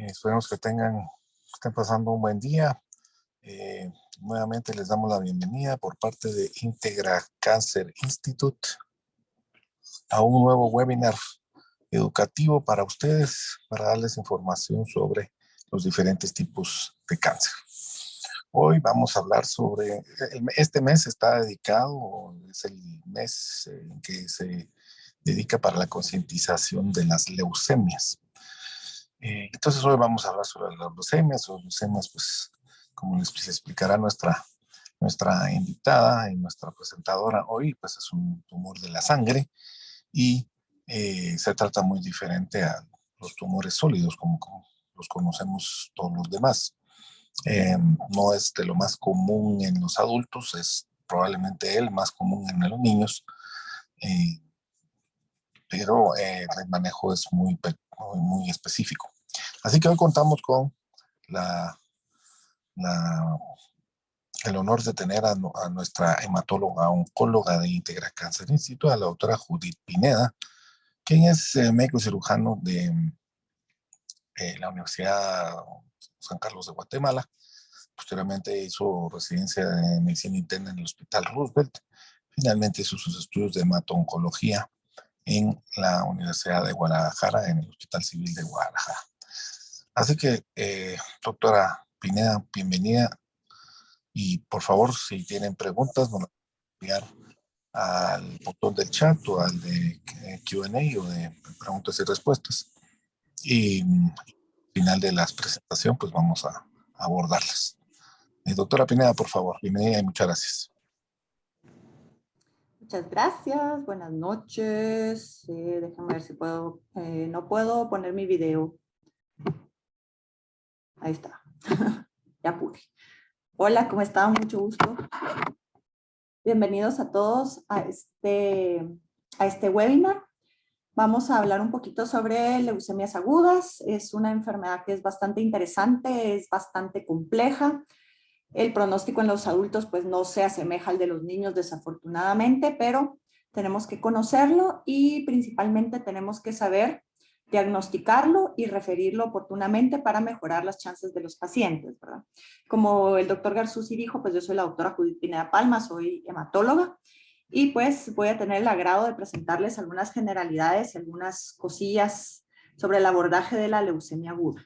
Esperemos que estén pasando un buen día. Nuevamente les damos la bienvenida por parte de Integra Cancer Institute a un nuevo webinar educativo para ustedes, para darles información sobre los diferentes tipos de cáncer. Hoy vamos a hablar sobre, este mes está dedicado, es el mes en que se dedica para la concientización de las leucemias. Entonces hoy vamos a hablar sobre las leucemias. Las leucemias, pues, como les explicará nuestra invitada y nuestra presentadora hoy, pues es un tumor de la sangre y se trata muy diferente a los tumores sólidos como los conocemos todos los demás. No es de lo más común en los adultos, es probablemente el más común en los niños, pero el manejo es muy específico. Así que hoy contamos con el honor de tener a nuestra hematóloga oncóloga de Integra Cancer Institute, a la doctora Judith Pineda, quien es médico cirujano de la Universidad San Carlos de Guatemala. Posteriormente hizo residencia de medicina interna en el Hospital Roosevelt. Finalmente hizo sus estudios de hemato-oncología en la Universidad de Guadalajara, en el Hospital Civil de Guadalajara. Así que, doctora Pineda, bienvenida. Y por favor, si tienen preguntas, nos las pueden enviar al botón del chat o al de Q&A o de preguntas y respuestas. Y al final de la presentación, pues vamos a abordarlas. Doctora Pineda, por favor, bienvenida y muchas gracias. Muchas gracias, buenas noches. Déjame ver si puedo, no puedo poner mi video. Ahí está, ya pude. Hola, ¿cómo están? Mucho gusto. Bienvenidos a todos a este webinar. Vamos a hablar un poquito sobre leucemias agudas. Es una enfermedad que es bastante interesante, es bastante compleja. El pronóstico en los adultos pues no se asemeja al de los niños desafortunadamente, pero tenemos que conocerlo y principalmente tenemos que saber diagnosticarlo y referirlo oportunamente para mejorar las chances de los pacientes, ¿verdad? Como el doctor Garzuzzi dijo, pues yo soy la doctora Judith Pineda Palma, soy hematóloga y pues voy a tener el agrado de presentarles algunas generalidades, algunas cosillas sobre el abordaje de la leucemia aguda.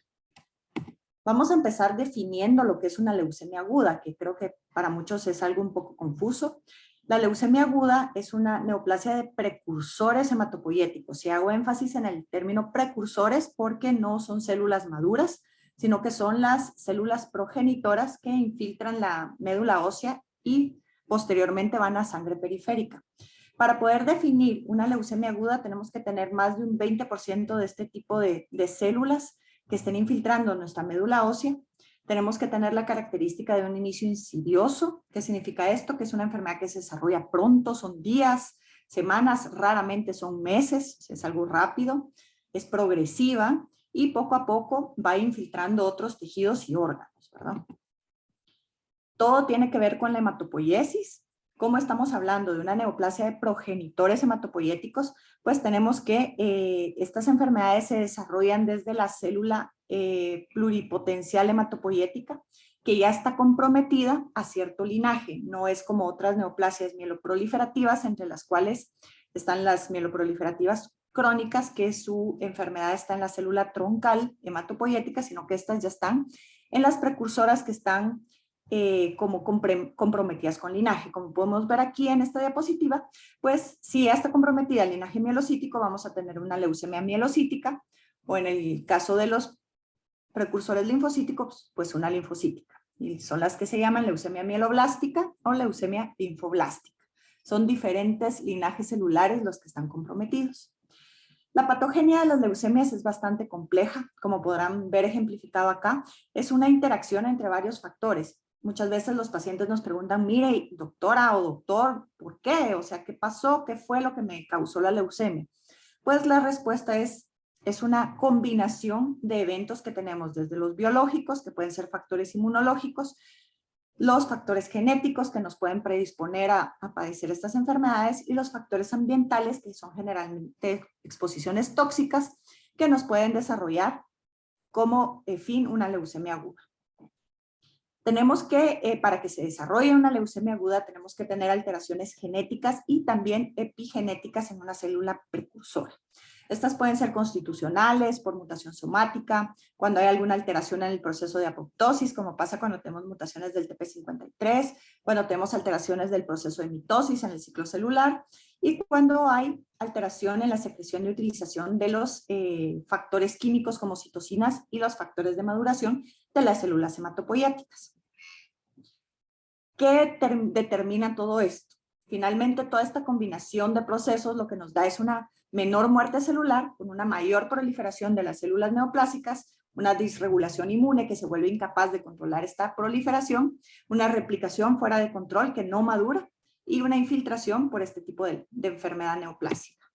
Vamos a empezar definiendo lo que es una leucemia aguda, que creo que para muchos es algo un poco confuso. La leucemia aguda es una neoplasia de precursores hematopoyéticos. Y hago énfasis en el término precursores porque no son células maduras, sino que son las células progenitoras que infiltran la médula ósea y posteriormente van a sangre periférica. Para poder definir una leucemia aguda tenemos que tener más de un 20% de este tipo de células que estén infiltrando nuestra médula ósea. Tenemos que tener la característica de un inicio insidioso. ¿Qué significa esto? Que es una enfermedad que se desarrolla pronto, son días, semanas, raramente son meses, es algo rápido, es progresiva y poco a poco va infiltrando otros tejidos y órganos, ¿verdad? Todo tiene que ver con la hematopoiesis. Como estamos hablando de una neoplasia de progenitores hematopoyéticos, pues tenemos que estas enfermedades se desarrollan desde la célula pluripotencial hematopoyética, que ya está comprometida a cierto linaje. No es como otras neoplasias mieloproliferativas, entre las cuales están las mieloproliferativas crónicas, que su enfermedad está en la célula troncal hematopoyética, sino que estas ya están en las precursoras que están como comprometidas con linaje. Como podemos ver aquí en esta diapositiva, pues si ya está comprometida el linaje mielocítico, vamos a tener una leucemia mielocítica, o en el caso de los precursores linfocíticos, pues una linfocítica. Y son las que se llaman leucemia mieloblástica o leucemia linfoblástica. Son diferentes linajes celulares los que están comprometidos. La patogenia de las leucemias es bastante compleja, como podrán ver ejemplificado acá. Es una interacción entre varios factores. Muchas veces los pacientes nos preguntan, mire, doctora o doctor, ¿por qué? O sea, ¿qué pasó? ¿Qué fue lo que me causó la leucemia? Pues la respuesta es una combinación de eventos que tenemos desde los biológicos, que pueden ser factores inmunológicos, los factores genéticos que nos pueden predisponer a padecer estas enfermedades y los factores ambientales que son generalmente exposiciones tóxicas que nos pueden desarrollar como fin una leucemia aguda. Tenemos que, para que se desarrolle una leucemia aguda, tenemos que tener alteraciones genéticas y también epigenéticas en una célula precursora. Estas pueden ser constitucionales, por mutación somática, cuando hay alguna alteración en el proceso de apoptosis, como pasa cuando tenemos mutaciones del TP53, cuando tenemos alteraciones del proceso de mitosis en el ciclo celular, y cuando hay alteración en la secreción y utilización de los factores químicos como citocinas y los factores de maduración de las células hematopoyéticas. ¿Qué determina todo esto? Finalmente, toda esta combinación de procesos lo que nos da es una menor muerte celular, con una mayor proliferación de las células neoplásicas, una disregulación inmune que se vuelve incapaz de controlar esta proliferación, una replicación fuera de control que no madura y una infiltración por este tipo de enfermedad neoplásica.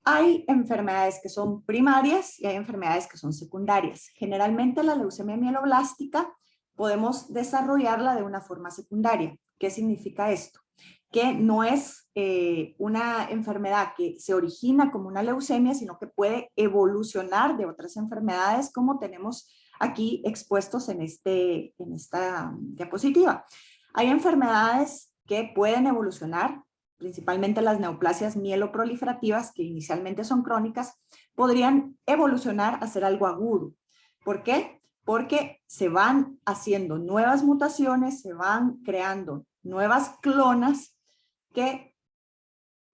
Hay enfermedades que son primarias y hay enfermedades que son secundarias. Generalmente la leucemia mieloblástica podemos desarrollarla de una forma secundaria. ¿Qué significa esto? Que no es una enfermedad que se origina como una leucemia, sino que puede evolucionar de otras enfermedades como tenemos aquí expuestos en esta diapositiva. Hay enfermedades que pueden evolucionar, principalmente las neoplasias mieloproliferativas, que inicialmente son crónicas, podrían evolucionar a ser algo agudo. ¿Por qué? Porque se van haciendo nuevas mutaciones, se van creando nuevas clonas que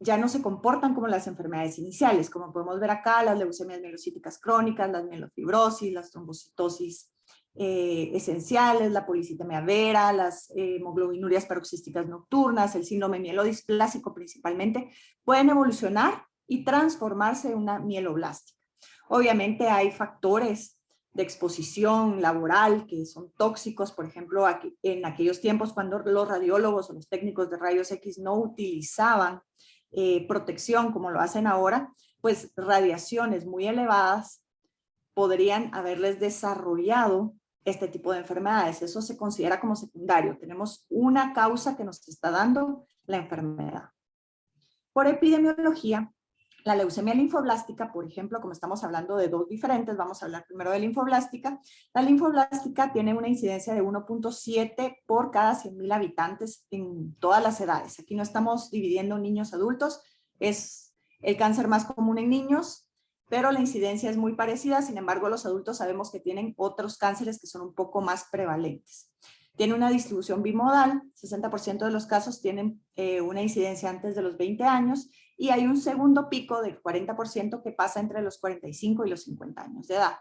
ya no se comportan como las enfermedades iniciales, como podemos ver acá, las leucemias mielocíticas crónicas, las mielofibrosis, las trombocitosis esenciales, la policitemia vera, las hemoglobinurias paroxísticas nocturnas, el síndrome mielodisplásico principalmente, pueden evolucionar y transformarse en una mieloblástica. Obviamente hay factores de exposición laboral que son tóxicos, por ejemplo, en aquellos tiempos cuando los radiólogos o los técnicos de rayos X no utilizaban protección como lo hacen ahora, pues radiaciones muy elevadas podrían haberles desarrollado este tipo de enfermedades. Eso se considera como secundario. Tenemos una causa que nos está dando la enfermedad. Por epidemiología, la leucemia linfoblástica, por ejemplo, como estamos hablando de dos diferentes, vamos a hablar primero de linfoblástica. La linfoblástica tiene una incidencia de 1.7 por cada 100,000 habitantes en todas las edades. Aquí no estamos dividiendo niños adultos, es el cáncer más común en niños, pero la incidencia es muy parecida. Sin embargo, los adultos sabemos que tienen otros cánceres que son un poco más prevalentes. Tiene una distribución bimodal, 60% de los casos tienen una incidencia antes de los 20 años y hay un segundo pico del 40% que pasa entre los 45 y los 50 años de edad.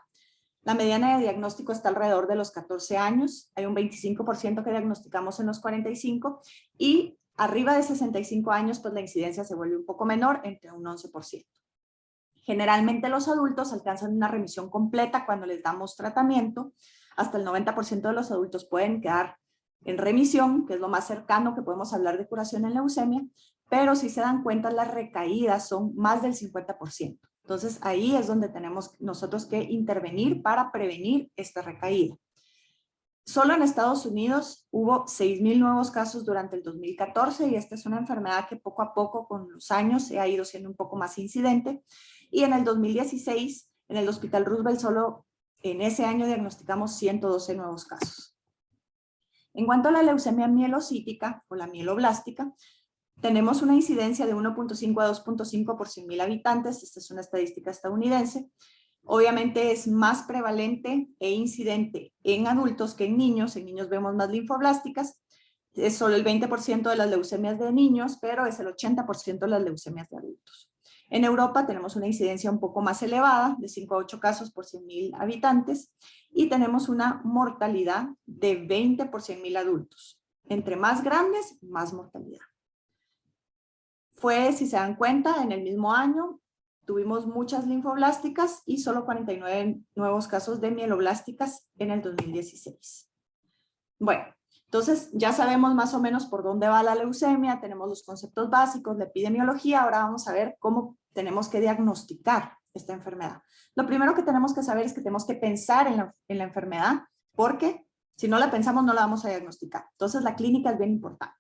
La mediana de diagnóstico está alrededor de los 14 años, hay un 25% que diagnosticamos en los 45 y arriba de 65 años pues la incidencia se vuelve un poco menor, entre un 11%. Generalmente los adultos alcanzan una remisión completa cuando les damos tratamiento. Hasta el 90% de los adultos pueden quedar en remisión, que es lo más cercano que podemos hablar de curación en leucemia, pero si se dan cuenta las recaídas son más del 50%. Entonces ahí es donde tenemos nosotros que intervenir para prevenir esta recaída. Solo en Estados Unidos hubo 6,000 nuevos casos durante el 2014 y esta es una enfermedad que poco a poco con los años se ha ido siendo un poco más incidente. Y en el 2016, en el Hospital Roosevelt, solo en ese año diagnosticamos 112 nuevos casos. En cuanto a la leucemia mielocítica o la mieloblástica, tenemos una incidencia de 1.5 a 2.5 por 100,000 habitantes. Esta es una estadística estadounidense. Obviamente es más prevalente e incidente en adultos que en niños. En niños vemos más linfoblásticas. Es solo el 20% de las leucemias de niños, pero es el 80% de las leucemias de adultos. En Europa tenemos una incidencia un poco más elevada, de 5 a 8 casos por 100,000 habitantes, y tenemos una mortalidad de 20 por 100,000 adultos. Entre más grandes, más mortalidad. Fue, si se dan cuenta, en el mismo año tuvimos muchas linfoblásticas y solo 49 nuevos casos de mieloblásticas en el 2016. Bueno, entonces ya sabemos más o menos por dónde va la leucemia, tenemos los conceptos básicos de epidemiología, ahora vamos a ver cómo tenemos que diagnosticar esta enfermedad. Lo primero que tenemos que saber es que tenemos que pensar en la enfermedad, porque si no la pensamos no la vamos a diagnosticar. Entonces la clínica es bien importante.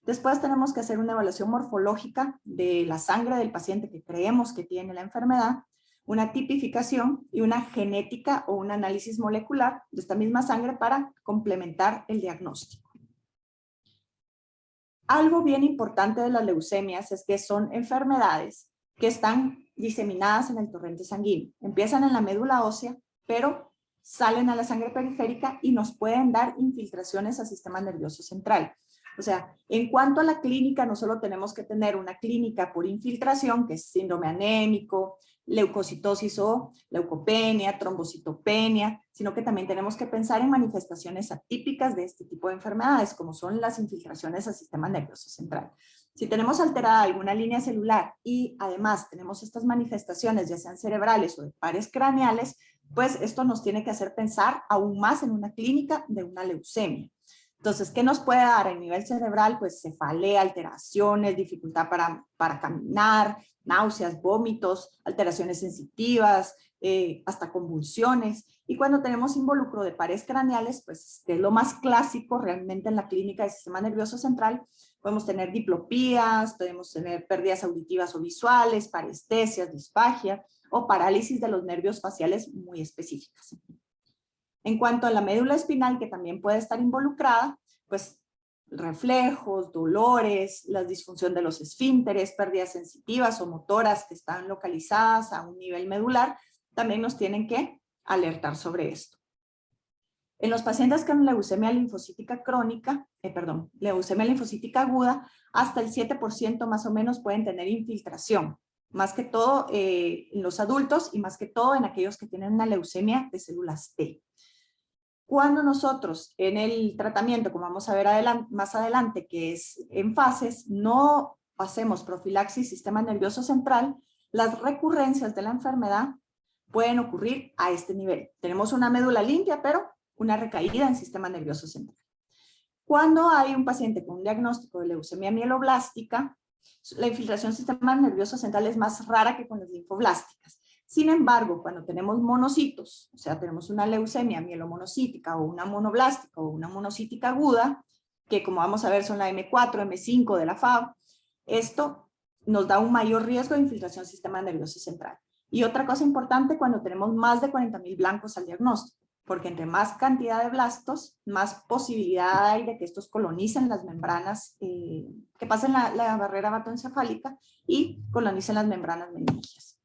Después tenemos que hacer una evaluación morfológica de la sangre del paciente que creemos que tiene la enfermedad, una tipificación y una genética o un análisis molecular de esta misma sangre para complementar el diagnóstico. Algo bien importante de las leucemias es que son enfermedades que están diseminadas en el torrente sanguíneo. Empiezan en la médula ósea, pero salen a la sangre periférica y nos pueden dar infiltraciones al sistema nervioso central. O sea, en cuanto a la clínica, no solo tenemos que tener una clínica por infiltración, que es síndrome anémico, leucocitosis o leucopenia, trombocitopenia, sino que también tenemos que pensar en manifestaciones atípicas de este tipo de enfermedades, como son las infiltraciones al sistema nervioso central. Si tenemos alterada alguna línea celular y además tenemos estas manifestaciones, ya sean cerebrales o de pares craneales, pues esto nos tiene que hacer pensar aún más en una clínica de una leucemia. Entonces, ¿qué nos puede dar a nivel cerebral? Pues cefalea, alteraciones, dificultad para caminar, náuseas, vómitos, alteraciones sensitivas, hasta convulsiones. Y cuando tenemos involucro de pares craneales, pues que es lo más clásico realmente en la clínica del sistema nervioso central, podemos tener diplopías, podemos tener pérdidas auditivas o visuales, parestesias, disfagia o parálisis de los nervios faciales muy específicas. En cuanto a la médula espinal, que también puede estar involucrada, pues reflejos, dolores, la disfunción de los esfínteres, pérdidas sensitivas o motoras que están localizadas a un nivel medular, también nos tienen que alertar sobre esto. En los pacientes con leucemia linfocítica crónica, leucemia linfocítica aguda, hasta el 7% más o menos pueden tener infiltración, más que todo en los adultos y más que todo en aquellos que tienen una leucemia de células T. Cuando nosotros en el tratamiento, como vamos a ver más adelante, que es en fases, no hacemos profilaxis sistema nervioso central, las recurrencias de la enfermedad pueden ocurrir a este nivel. Tenemos una médula limpia, pero una recaída en sistema nervioso central. Cuando hay un paciente con un diagnóstico de leucemia mieloblástica, la infiltración sistema nervioso central es más rara que con las linfoblásticas. Sin embargo, cuando tenemos monocitos, o sea, tenemos una leucemia mielomonocítica o una monoblástica o una monocítica aguda, que como vamos a ver son la M4, M5 de la FAB, esto nos da un mayor riesgo de infiltración del sistema nervioso central. Y otra cosa importante, cuando tenemos más de 40.000 blancos al diagnóstico, porque entre más cantidad de blastos, más posibilidad hay de que estos colonicen las membranas, que pasen la barrera hematoencefálica y colonicen las membranas meníngeas.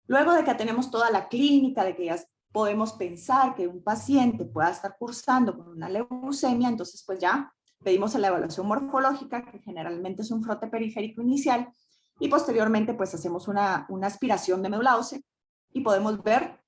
Luego de que tenemos toda la clínica, de que ya podemos pensar que un paciente pueda estar cursando con una leucemia, entonces pues ya pedimos la evaluación morfológica, que generalmente es un frote periférico inicial, y posteriormente pues hacemos una aspiración de médula ósea y podemos ver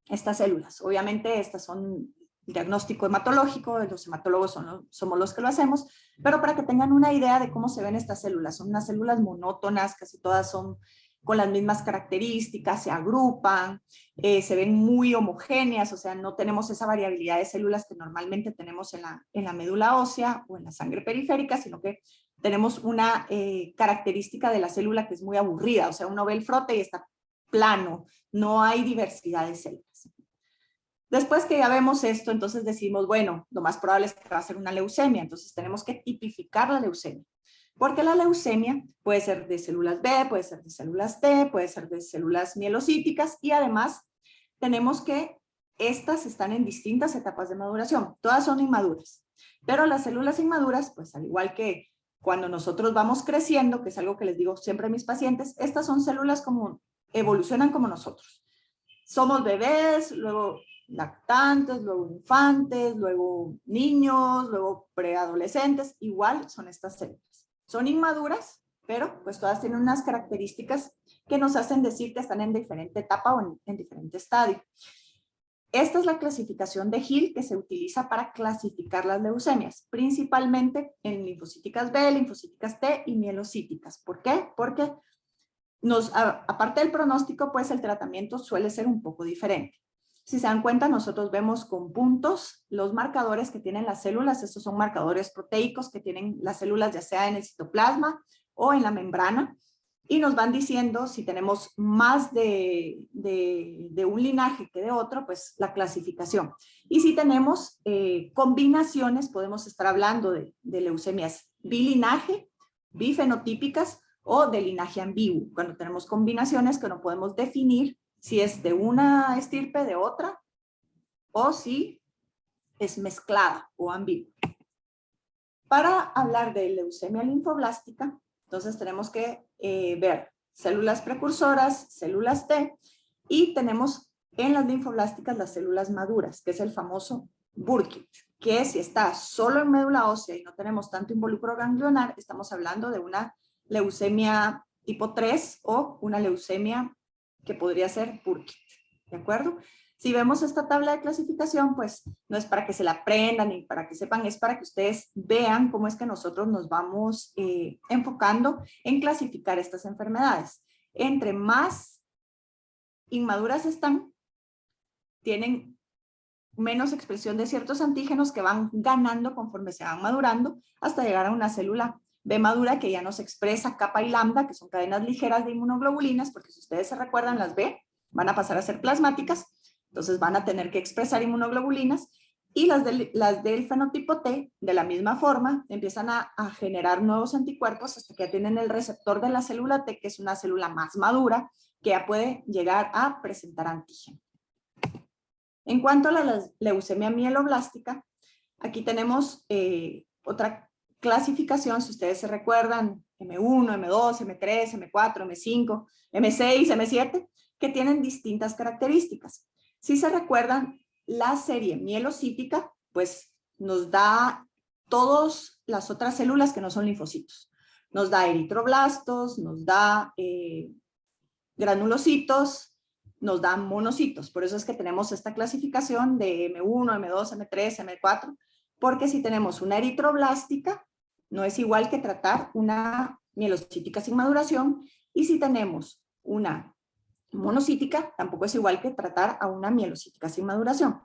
estas células. Obviamente estas son diagnóstico hematológico, los hematólogos somos los que lo hacemos, pero para que tengan una idea de cómo se ven estas células, son unas células monótonas, casi todas son con las mismas características, se agrupan, se ven muy homogéneas, o sea, no tenemos esa variabilidad de células que normalmente tenemos en la médula ósea o en la sangre periférica, sino que tenemos una característica de la célula que es muy aburrida, o sea, uno ve el frote y está plano, no hay diversidad de células. Después que ya vemos esto, entonces decimos, bueno, lo más probable es que va a ser una leucemia, entonces tenemos que tipificar la leucemia. Porque la leucemia puede ser de células B, puede ser de células T, puede ser de células mielocíticas y además tenemos que estas están en distintas etapas de maduración. Todas son inmaduras, pero las células inmaduras, pues al igual que cuando nosotros vamos creciendo, que es algo que les digo siempre a mis pacientes, estas son células como evolucionan como nosotros. Somos bebés, luego lactantes, luego infantes, luego niños, luego preadolescentes, igual son estas células. Son inmaduras, pero pues todas tienen unas características que nos hacen decir que están en diferente etapa o en diferente estadio. Esta es la clasificación de Hill que se utiliza para clasificar las leucemias, principalmente en linfocíticas B, linfocíticas T y mielocíticas. ¿Por qué? Porque aparte del pronóstico, pues el tratamiento suele ser un poco diferente. Si se dan cuenta, nosotros vemos con puntos los marcadores que tienen las células. Estos son marcadores proteicos que tienen las células ya sea en el citoplasma o en la membrana. Y nos van diciendo si tenemos más de un linaje que de otro, pues la clasificación. Y si tenemos combinaciones, podemos estar hablando de leucemias bilinaje, bifenotípicas o de linaje ambiguo, cuando tenemos combinaciones que no podemos definir si es de una estirpe de otra o si es mezclada o ambigua. Para hablar de leucemia linfoblástica, entonces tenemos que ver células precursoras, células T, y tenemos en las linfoblásticas las células maduras, que es el famoso Burkitt, que si está solo en médula ósea y no tenemos tanto involucro ganglionar, estamos hablando de una leucemia tipo 3 o una leucemia que podría ser Burkitt, ¿de acuerdo? Si vemos esta tabla de clasificación, pues no es para que se la aprendan ni para que sepan, es para que ustedes vean cómo es que nosotros nos vamos enfocando en clasificar estas enfermedades. Entre más inmaduras están, tienen menos expresión de ciertos antígenos que van ganando conforme se van madurando hasta llegar a una célula B madura que ya nos expresa kappa y lambda, que son cadenas ligeras de inmunoglobulinas, porque si ustedes se recuerdan, las B van a pasar a ser plasmáticas, entonces van a tener que expresar inmunoglobulinas, y las del fenotipo T, de la misma forma, empiezan a generar nuevos anticuerpos hasta que ya tienen el receptor de la célula T, que es una célula más madura, que ya puede llegar a presentar antígeno. En cuanto a la leucemia mieloblástica, aquí tenemos otra clasificación, si ustedes se recuerdan, M1, M2, M3, M4, M5, M6, M7, que tienen distintas características. Si se recuerdan, la serie mielocítica, pues nos da todas las otras células que no son linfocitos. Nos da eritroblastos, nos da granulocitos, nos dan monocitos. Por eso es que tenemos esta clasificación de M1, M2, M3, M4, porque si tenemos una eritroblástica, no es igual que tratar una mielocítica sin maduración, y si tenemos una monocítica, tampoco es igual que tratar a una mielocítica sin maduración.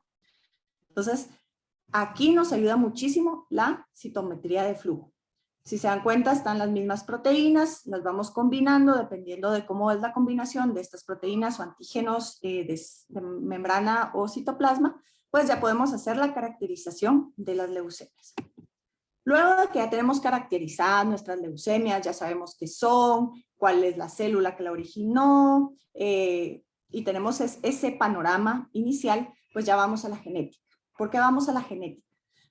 Entonces, aquí nos ayuda muchísimo la citometría de flujo. Si se dan cuenta, están las mismas proteínas, las vamos combinando dependiendo de cómo es la combinación de estas proteínas o antígenos de membrana o citoplasma, pues ya podemos hacer la caracterización de las leucemias. Luego de que ya tenemos caracterizadas nuestras leucemias, ya sabemos qué son, cuál es la célula que la originó, y tenemos ese panorama inicial, pues ya vamos a la genética. ¿Por qué vamos a la genética?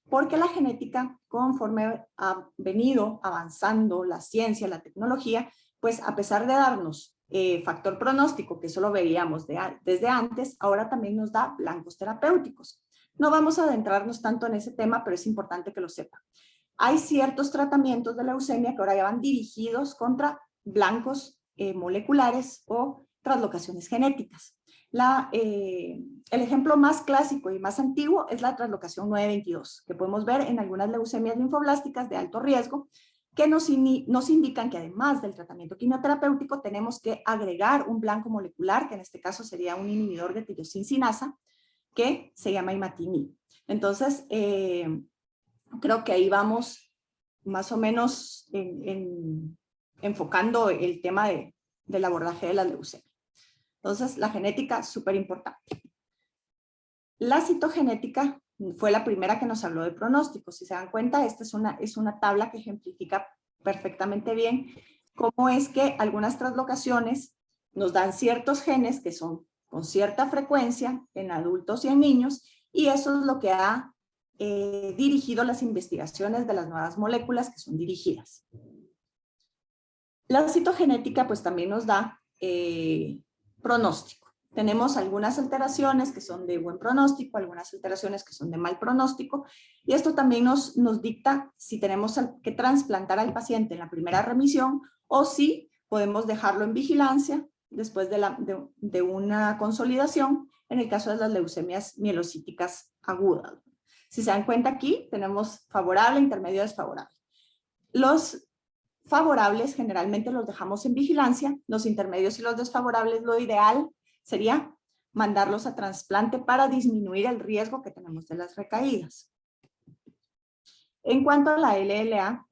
Porque la genética, conforme ha venido avanzando la ciencia, la tecnología, pues a pesar de darnos factor pronóstico, que eso lo veíamos desde antes, ahora también nos da blancos terapéuticos. No vamos a adentrarnos tanto en ese tema, pero es importante que lo sepan. Hay ciertos tratamientos de leucemia que ahora ya van dirigidos contra blancos moleculares o translocaciones genéticas. El ejemplo más clásico y más antiguo es la translocación 922, que podemos ver en algunas leucemias linfoblásticas de alto riesgo, que nos indican que además del tratamiento quimioterapéutico tenemos que agregar un blanco molecular, que en este caso sería un inhibidor de tirosincinasa, que se llama imatinib. Entonces, creo que ahí vamos más o menos enfocando el tema del abordaje de la leucemia. Entonces, la genética, súper importante. La citogenética fue la primera que nos habló de pronóstico. Si se dan cuenta, esta es una tabla que ejemplifica perfectamente bien cómo es que algunas translocaciones nos dan ciertos genes que son con cierta frecuencia en adultos y en niños, y eso es lo que ha dirigido las investigaciones de las nuevas moléculas que son dirigidas. La citogenética pues también nos da pronóstico. Tenemos algunas alteraciones que son de buen pronóstico, algunas alteraciones que son de mal pronóstico, y esto también nos dicta si tenemos que trasplantar al paciente en la primera remisión o si podemos dejarlo en vigilancia después de una consolidación en el caso de las leucemias mielocíticas agudas. Si se dan cuenta aquí, tenemos favorable, intermedio, desfavorable. Los favorables generalmente los dejamos en vigilancia, los intermedios y los desfavorables, lo ideal sería mandarlos a trasplante para disminuir el riesgo que tenemos de las recaídas. En cuanto a la LLA,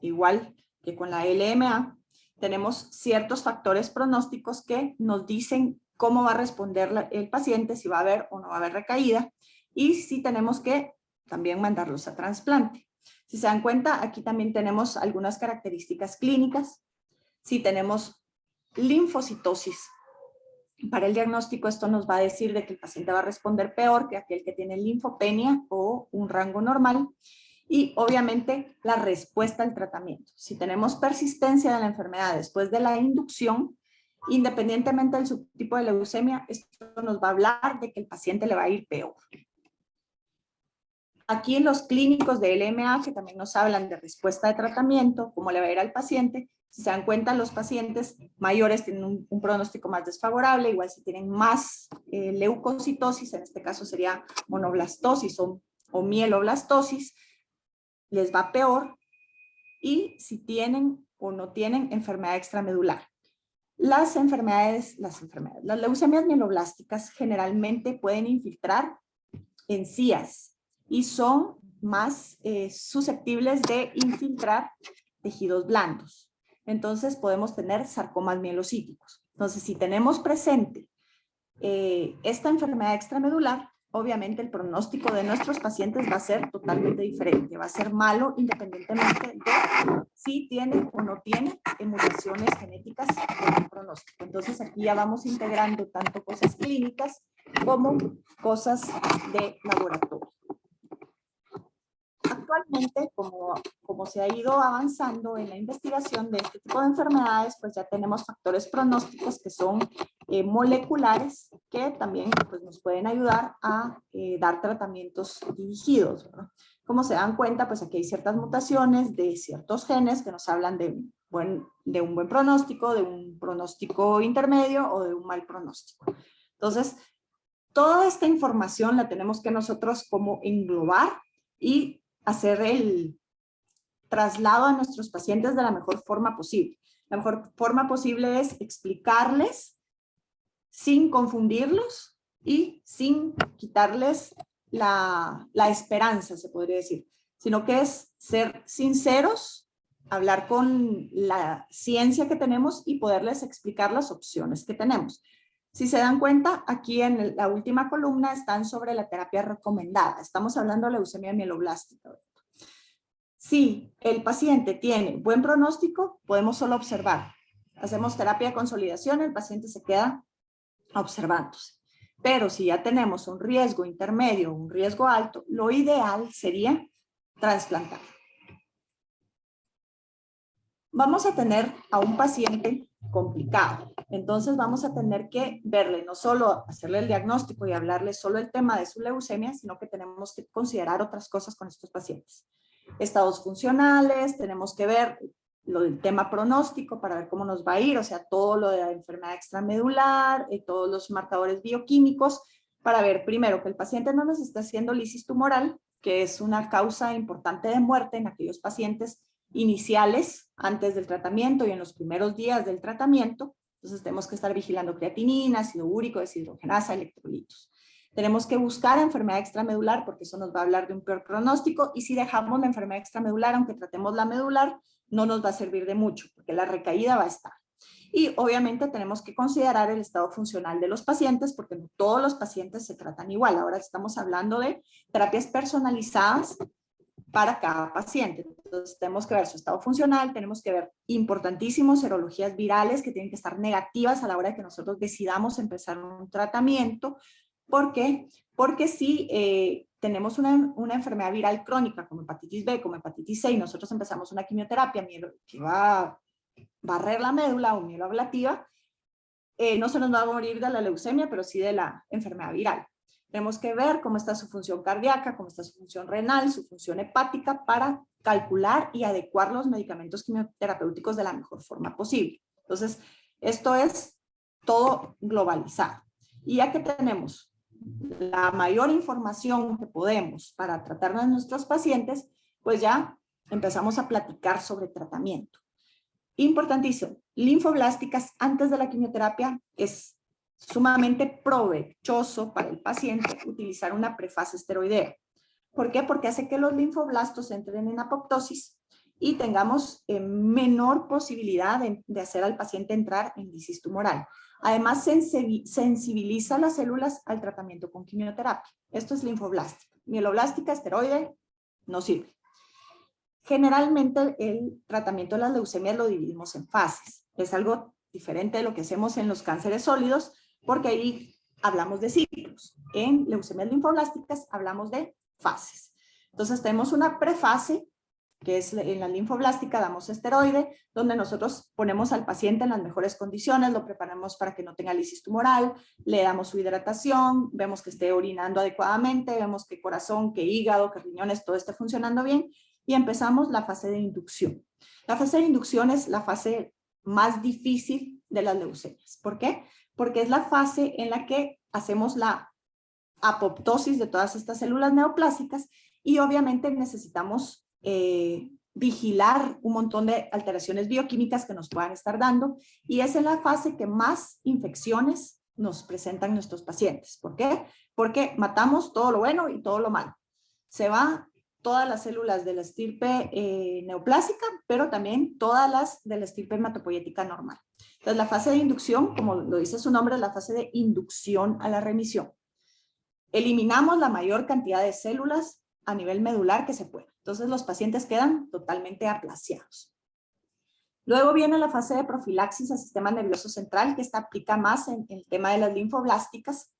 igual que con la LMA, tenemos ciertos factores pronósticos que nos dicen cómo va a responder el paciente, si va a haber o no va a haber recaída, y si tenemos que también mandarlos a trasplante. Si se dan cuenta, aquí también tenemos algunas características clínicas. Si tenemos linfocitosis, para el diagnóstico esto nos va a decir de que el paciente va a responder peor que aquel que tiene linfopenia o un rango normal. Y obviamente la respuesta al tratamiento. Si tenemos persistencia de la enfermedad después de la inducción, independientemente del subtipo de leucemia, esto nos va a hablar de que el paciente le va a ir peor. Aquí en los clínicos de LMA, que también nos hablan de respuesta de tratamiento, cómo le va a ir al paciente, si se dan cuenta, los pacientes mayores tienen un pronóstico más desfavorable, igual si tienen más leucocitosis, en este caso sería monoblastosis o mieloblastosis, les va peor, y si tienen o no tienen enfermedad extramedular. Las leucemias mieloblásticas generalmente pueden infiltrar encías y son más susceptibles de infiltrar tejidos blandos. Entonces podemos tener sarcomas mielocíticos. Entonces, si tenemos presente esta enfermedad extramedular, obviamente el pronóstico de nuestros pacientes va a ser totalmente diferente, va a ser malo independientemente de si tiene o no tiene mutaciones genéticas en el pronóstico. Entonces aquí ya vamos integrando tanto cosas clínicas como cosas de laboratorio. Actualmente, como se ha ido avanzando en la investigación de este tipo de enfermedades, pues ya tenemos factores pronósticos que son moleculares que también pues, nos pueden ayudar a dar tratamientos dirigidos, ¿verdad? Como se dan cuenta, pues aquí hay ciertas mutaciones de ciertos genes que nos hablan de un buen pronóstico, de un pronóstico intermedio o de un mal pronóstico. Entonces, toda esta información la tenemos que nosotros como englobar y hacer el traslado a nuestros pacientes de la mejor forma posible. La mejor forma posible es explicarles sin confundirlos y sin quitarles la esperanza, se podría decir, sino que es ser sinceros, hablar con la ciencia que tenemos y poderles explicar las opciones que tenemos. Si se dan cuenta, aquí en la última columna están sobre la terapia recomendada. Estamos hablando de leucemia mieloblástica. Si el paciente tiene buen pronóstico, podemos solo observar. Hacemos terapia de consolidación, el paciente se queda observándose. Pero si ya tenemos un riesgo intermedio, un riesgo alto, lo ideal sería trasplantar. Vamos a tener a un paciente complicado. Entonces vamos a tener que verle, no solo hacerle el diagnóstico y hablarle solo el tema de su leucemia, sino que tenemos que considerar otras cosas con estos pacientes. Estados funcionales, tenemos que ver lo del tema pronóstico para ver cómo nos va a ir, o sea, todo lo de la enfermedad extramedular, todos los marcadores bioquímicos, para ver primero que el paciente no nos está haciendo lisis tumoral, que es una causa importante de muerte en aquellos pacientes iniciales antes del tratamiento y en los primeros días del tratamiento. Entonces tenemos que estar vigilando creatinina, ácido úrico, deshidrogenasa, electrolitos. Tenemos que buscar enfermedad extramedular porque eso nos va a hablar de un peor pronóstico, y si dejamos la enfermedad extramedular, aunque tratemos la medular, no nos va a servir de mucho porque la recaída va a estar. Y obviamente tenemos que considerar el estado funcional de los pacientes porque no todos los pacientes se tratan igual. Ahora estamos hablando de terapias personalizadas para cada paciente. Entonces tenemos que ver su estado funcional, tenemos que ver importantísimos serologías virales que tienen que estar negativas a la hora de que nosotros decidamos empezar un tratamiento. ¿Por qué? Porque si tenemos una enfermedad viral crónica como hepatitis B, como hepatitis C, y nosotros empezamos una quimioterapia que va a barrer la médula o mieloablativa, no se nos va a morir de la leucemia, pero sí de la enfermedad viral. Tenemos que ver cómo está su función cardíaca, cómo está su función renal, su función hepática, para calcular y adecuar los medicamentos quimioterapéuticos de la mejor forma posible. Entonces, esto es todo globalizado. Y ya que tenemos la mayor información que podemos para tratar a nuestros pacientes, pues ya empezamos a platicar sobre tratamiento. Importantísimo, linfoblásticas antes de la quimioterapia es sumamente provechoso para el paciente utilizar una prefase esteroidea. ¿Por qué? Porque hace que los linfoblastos entren en apoptosis y tengamos menor posibilidad de hacer al paciente entrar en lisis tumoral. Además, sensibiliza las células al tratamiento con quimioterapia. Esto es linfoblástica. Mieloblástica, esteroide, no sirve. Generalmente el tratamiento de las leucemias lo dividimos en fases. Es algo diferente de lo que hacemos en los cánceres sólidos, porque ahí hablamos de ciclos. En leucemias linfoblásticas hablamos de fases. Entonces tenemos una prefase, que es en la linfoblástica damos esteroide, donde nosotros ponemos al paciente en las mejores condiciones, lo preparamos para que no tenga lisis tumoral, le damos su hidratación, vemos que esté orinando adecuadamente, vemos que corazón, que hígado, que riñones, todo esté funcionando bien, y empezamos la fase de inducción. La fase de inducción es la fase más difícil de las leucemias. ¿Por qué? Porque es la fase en la que hacemos la apoptosis de todas estas células neoplásicas y obviamente necesitamos vigilar un montón de alteraciones bioquímicas que nos puedan estar dando, y es en la fase que más infecciones nos presentan nuestros pacientes. ¿Por qué? Porque matamos todo lo bueno y todo lo malo. Se va todas las células de la estirpe neoplásica, pero también todas las de la estirpe hematopoyética normal. Entonces, la fase de inducción, como lo dice su nombre, es la fase de inducción a la remisión. Eliminamos la mayor cantidad de células a nivel medular que se pueda. Entonces, los pacientes quedan totalmente aplaciados. Luego viene la fase de profilaxis al sistema nervioso central, que esta aplica más en el tema de las linfoblásticas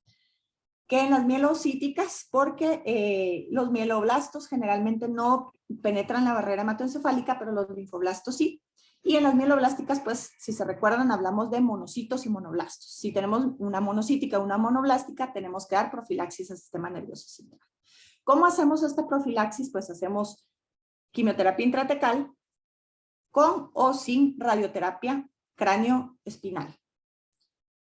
que en las mielocíticas, porque los mieloblastos generalmente no penetran la barrera hematoencefálica, pero los linfoblastos sí. Y en las mieloblásticas, pues, si se recuerdan, hablamos de monocitos y monoblastos. Si tenemos una monocítica o una monoblástica, tenemos que dar profilaxis al sistema nervioso central. ¿Cómo hacemos esta profilaxis? Pues hacemos quimioterapia intratecal con o sin radioterapia cráneo-espinal.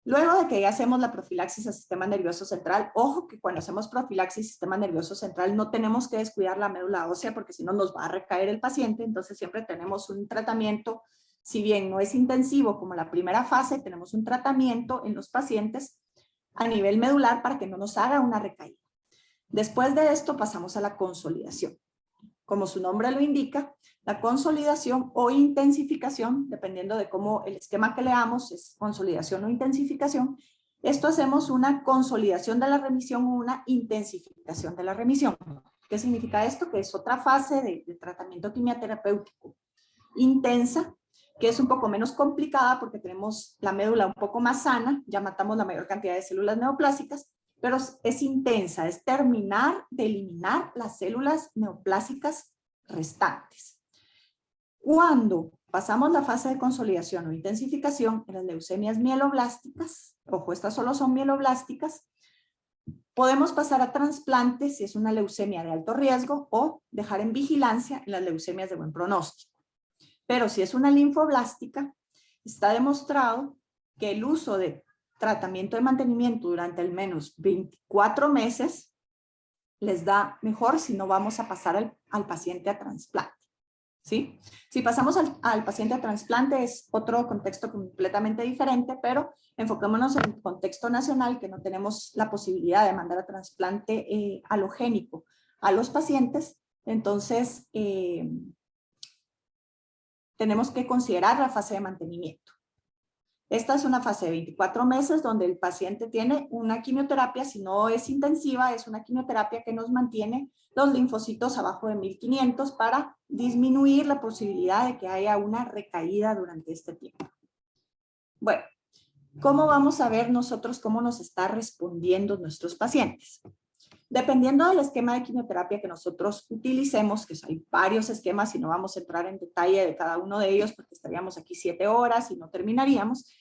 Luego de que ya hacemos la profilaxis al sistema nervioso central, ojo que cuando hacemos profilaxis al sistema nervioso central no tenemos que descuidar la médula ósea porque si no nos va a recaer el paciente, entonces siempre tenemos un tratamiento, si bien no es intensivo como la primera fase, tenemos un tratamiento en los pacientes a nivel medular para que no nos haga una recaída. Después de esto pasamos a la consolidación. Como su nombre lo indica, la consolidación o intensificación, dependiendo de cómo el esquema que leamos es consolidación o intensificación, esto hacemos una consolidación de la remisión o una intensificación de la remisión. ¿Qué significa esto? Que es otra fase de tratamiento quimioterapéutico intensa, que es un poco menos complicada porque tenemos la médula un poco más sana, ya matamos la mayor cantidad de células neoplásicas, pero es intensa, es terminar de eliminar las células neoplásicas restantes. Cuando pasamos la fase de consolidación o intensificación en las leucemias mieloblásticas, ojo, estas solo son mieloblásticas, podemos pasar a trasplante si es una leucemia de alto riesgo o dejar en vigilancia en las leucemias de buen pronóstico. Pero si es una linfoblástica, está demostrado que el uso de tratamiento de mantenimiento durante al menos 24 meses les da mejor si no vamos a pasar al paciente a trasplante. ¿Sí? Si pasamos al paciente a trasplante es otro contexto completamente diferente, pero enfoquémonos en el contexto nacional, que no tenemos la posibilidad de mandar a trasplante alogénico a los pacientes, entonces tenemos que considerar la fase de mantenimiento. Esta es una fase de 24 meses donde el paciente tiene una quimioterapia, si no es intensiva, es una quimioterapia que nos mantiene los linfocitos abajo de 1500 para disminuir la posibilidad de que haya una recaída durante este tiempo. Bueno, ¿cómo vamos a ver nosotros cómo nos está respondiendo nuestros pacientes? Dependiendo del esquema de quimioterapia que nosotros utilicemos, que hay varios esquemas y no vamos a entrar en detalle de cada uno de ellos porque estaríamos aquí 7 horas y no terminaríamos,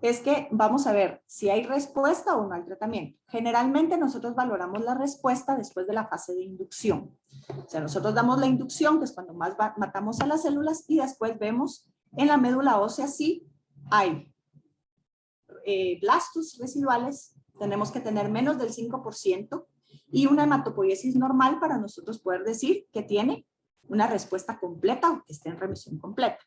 es que vamos a ver si hay respuesta o no al tratamiento. Generalmente nosotros valoramos la respuesta después de la fase de inducción. O sea, nosotros damos la inducción, que es cuando más matamos a las células, y después vemos en la médula ósea si hay blastos residuales, tenemos que tener menos del 5%, y una hematopoiesis normal para nosotros poder decir que tiene una respuesta completa o que esté en remisión completa.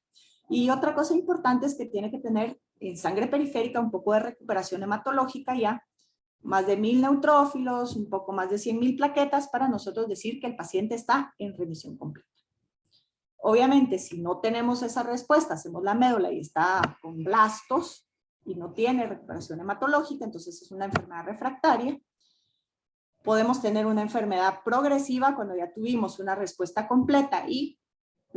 Y otra cosa importante es que tiene que tener en sangre periférica un poco de recuperación hematológica ya, más de 1000 neutrófilos, un poco más de 100,000 plaquetas para nosotros decir que el paciente está en remisión completa. Obviamente, si no tenemos esa respuesta, hacemos la médula y está con blastos y no tiene recuperación hematológica, entonces es una enfermedad refractaria. Podemos tener una enfermedad progresiva cuando ya tuvimos una respuesta completa y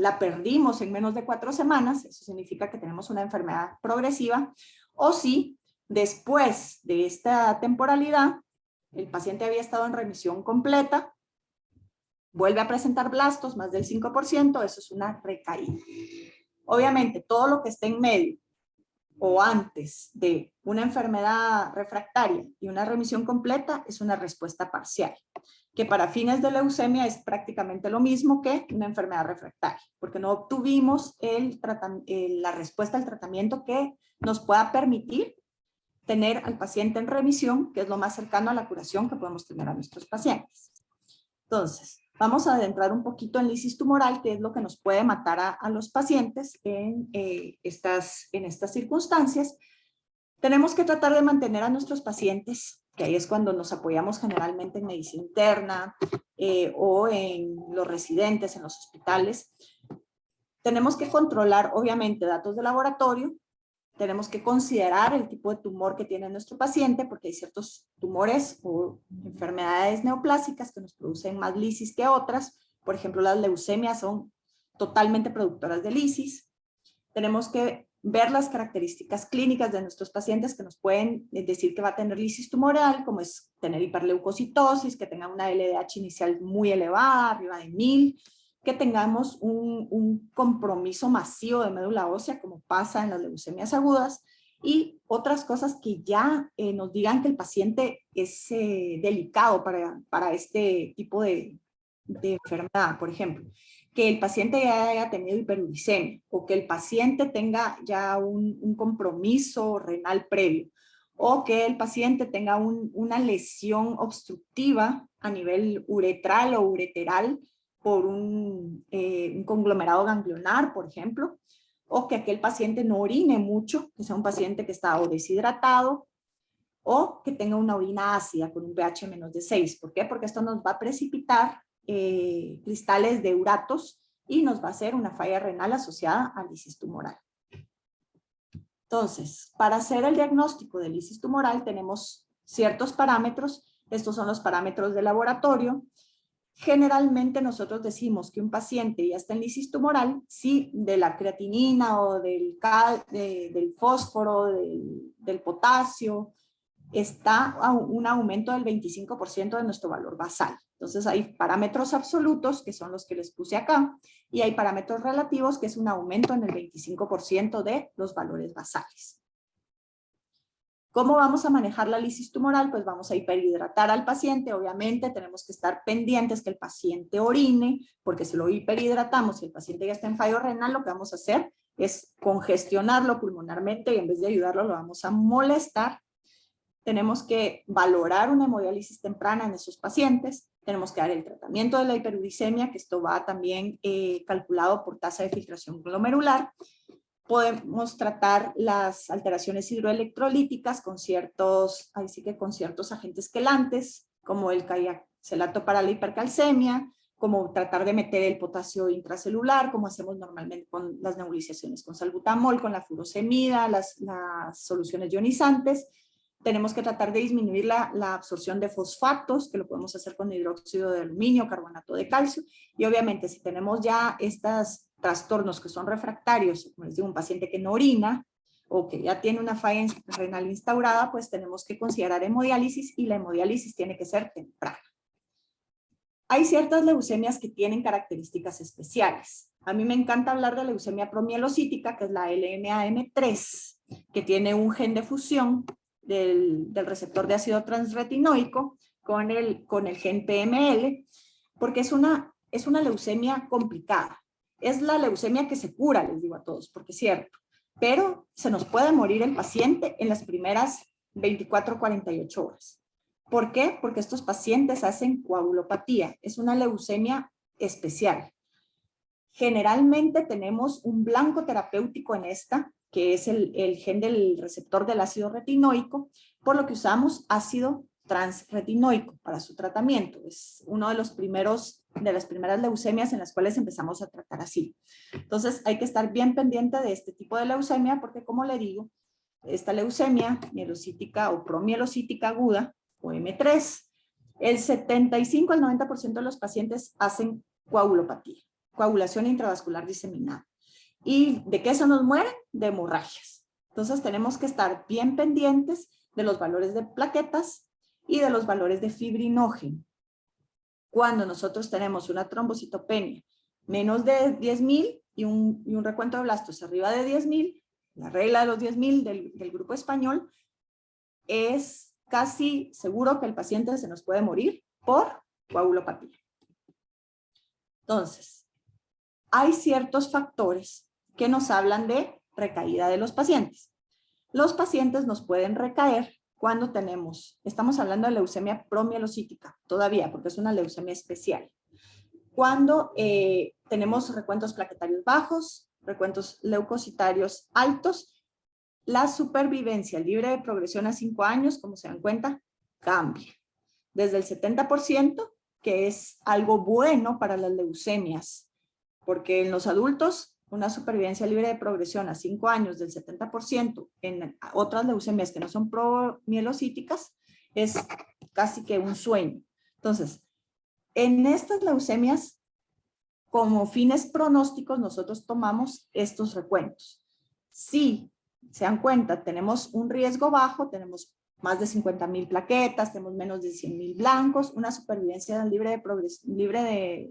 la perdimos en menos de 4 semanas, eso significa que tenemos una enfermedad progresiva, o si después de esta temporalidad el paciente había estado en remisión completa, vuelve a presentar blastos, más del 5%, eso es una recaída. Obviamente, todo lo que esté en medio o antes de una enfermedad refractaria y una remisión completa es una respuesta parcial, que para fines de leucemia es prácticamente lo mismo que una enfermedad refractaria, porque no obtuvimos la respuesta al tratamiento que nos pueda permitir tener al paciente en remisión, que es lo más cercano a la curación que podemos tener a nuestros pacientes. Entonces, vamos a adentrar un poquito en lisis tumoral, que es lo que nos puede matar a los pacientes en estas circunstancias. Tenemos que tratar de mantener a nuestros pacientes, que ahí es cuando nos apoyamos generalmente en medicina interna o en los residentes, en los hospitales. Tenemos que controlar, obviamente, datos de laboratorio. Tenemos que considerar el tipo de tumor que tiene nuestro paciente, porque hay ciertos tumores o enfermedades neoplásicas que nos producen más lisis que otras. Por ejemplo, las leucemias son totalmente productoras de lisis. Tenemos que ver las características clínicas de nuestros pacientes que nos pueden decir que va a tener lisis tumoral, como es tener hiperleucocitosis, que tenga una LDH inicial muy elevada, arriba de 1000, que tengamos un compromiso masivo de médula ósea, como pasa en las leucemias agudas, y otras cosas que ya nos digan que el paciente es delicado para este tipo de enfermedad. Por ejemplo, que el paciente ya haya tenido hiperuricemia, o que el paciente tenga ya un compromiso renal previo, o que el paciente tenga una lesión obstructiva a nivel uretral o ureteral, por un conglomerado ganglionar, por ejemplo, o que aquel paciente no orine mucho, que sea un paciente que está o deshidratado, o que tenga una orina ácida con un pH menos de 6. ¿Por qué? Porque esto nos va a precipitar cristales de uratos y nos va a hacer una falla renal asociada a lisis tumoral. Entonces, para hacer el diagnóstico de lisis tumoral tenemos ciertos parámetros. Estos son los parámetros de laboratorio. Generalmente nosotros decimos que un paciente ya está en lisis tumoral si de la creatinina o del fósforo, del potasio, está a un aumento del 25% de nuestro valor basal. Entonces hay parámetros absolutos, que son los que les puse acá, y hay parámetros relativos, que es un aumento en el 25% de los valores basales. ¿Cómo vamos a manejar la lisis tumoral? Pues vamos a hiperhidratar al paciente. Obviamente tenemos que estar pendientes que el paciente orine, porque si lo hiperhidratamos y el paciente ya está en fallo renal, lo que vamos a hacer es congestionarlo pulmonarmente y en vez de ayudarlo lo vamos a molestar. Tenemos que valorar una hemodiálisis temprana en esos pacientes. Tenemos que dar el tratamiento de la hiperuricemia, que esto va también calculado por tasa de filtración glomerular. Podemos tratar las alteraciones hidroelectrolíticas con ciertos agentes quelantes, como el calato para la hipercalcemia, como tratar de meter el potasio intracelular, como hacemos normalmente con las nebulizaciones con salbutamol, con la furosemida, las soluciones ionizantes. Tenemos que tratar de disminuir la absorción de fosfatos, que lo podemos hacer con hidróxido de aluminio, carbonato de calcio, y obviamente si tenemos ya estos trastornos que son refractarios, como les digo, un paciente que no orina, o que ya tiene una falla renal instaurada, pues tenemos que considerar hemodiálisis, y la hemodiálisis tiene que ser temprana. Hay ciertas leucemias que tienen características especiales. A mí me encanta hablar de leucemia promielocítica, que es la LMAM3, que tiene un gen de fusión del receptor de ácido transretinoico con el gen PML, porque es una leucemia complicada. Es la leucemia que se cura, les digo a todos, porque es cierto, pero se nos puede morir el paciente en las primeras 24 o 48 horas. ¿Por qué? Porque estos pacientes hacen coagulopatía. Es una leucemia especial. Generalmente tenemos un blanco terapéutico en esta, que es el gen del receptor del ácido retinoico, por lo que usamos ácido transretinoico para su tratamiento. Es uno de las primeras leucemias en las cuales empezamos a tratar así. Entonces hay que estar bien pendiente de este tipo de leucemia, porque como le digo, esta leucemia mielocítica o promielocítica aguda, o M3, el 75 al 90% de los pacientes hacen coagulopatía. coagulación intravascular diseminada. ¿Y de qué se nos mueren? De hemorragias. Entonces tenemos que estar bien pendientes de los valores de plaquetas y de los valores de fibrinógeno. Cuando nosotros tenemos una trombocitopenia menos de 10.000 y un recuento de blastos arriba de 10.000, la regla de los 10.000 del grupo español, es casi seguro que el paciente se nos puede morir por coagulopatía. Entonces, hay ciertos factores que nos hablan de recaída de los pacientes. Los pacientes nos pueden recaer cuando estamos hablando de leucemia promielocítica todavía, porque es una leucemia especial. Cuando tenemos recuentos plaquetarios bajos, recuentos leucocitarios altos, la supervivencia libre de progresión a 5 años, como se dan cuenta, cambia. Desde el 70%, que es algo bueno para las leucemias, porque en los adultos una supervivencia libre de progresión a 5 años del 70%, en otras leucemias que no son promielocíticas, es casi que un sueño. Entonces, en estas leucemias, como fines pronósticos, nosotros tomamos estos recuentos. Si se dan cuenta, tenemos un riesgo bajo, tenemos más de 50.000 plaquetas, tenemos menos de 100.000 blancos, una supervivencia libre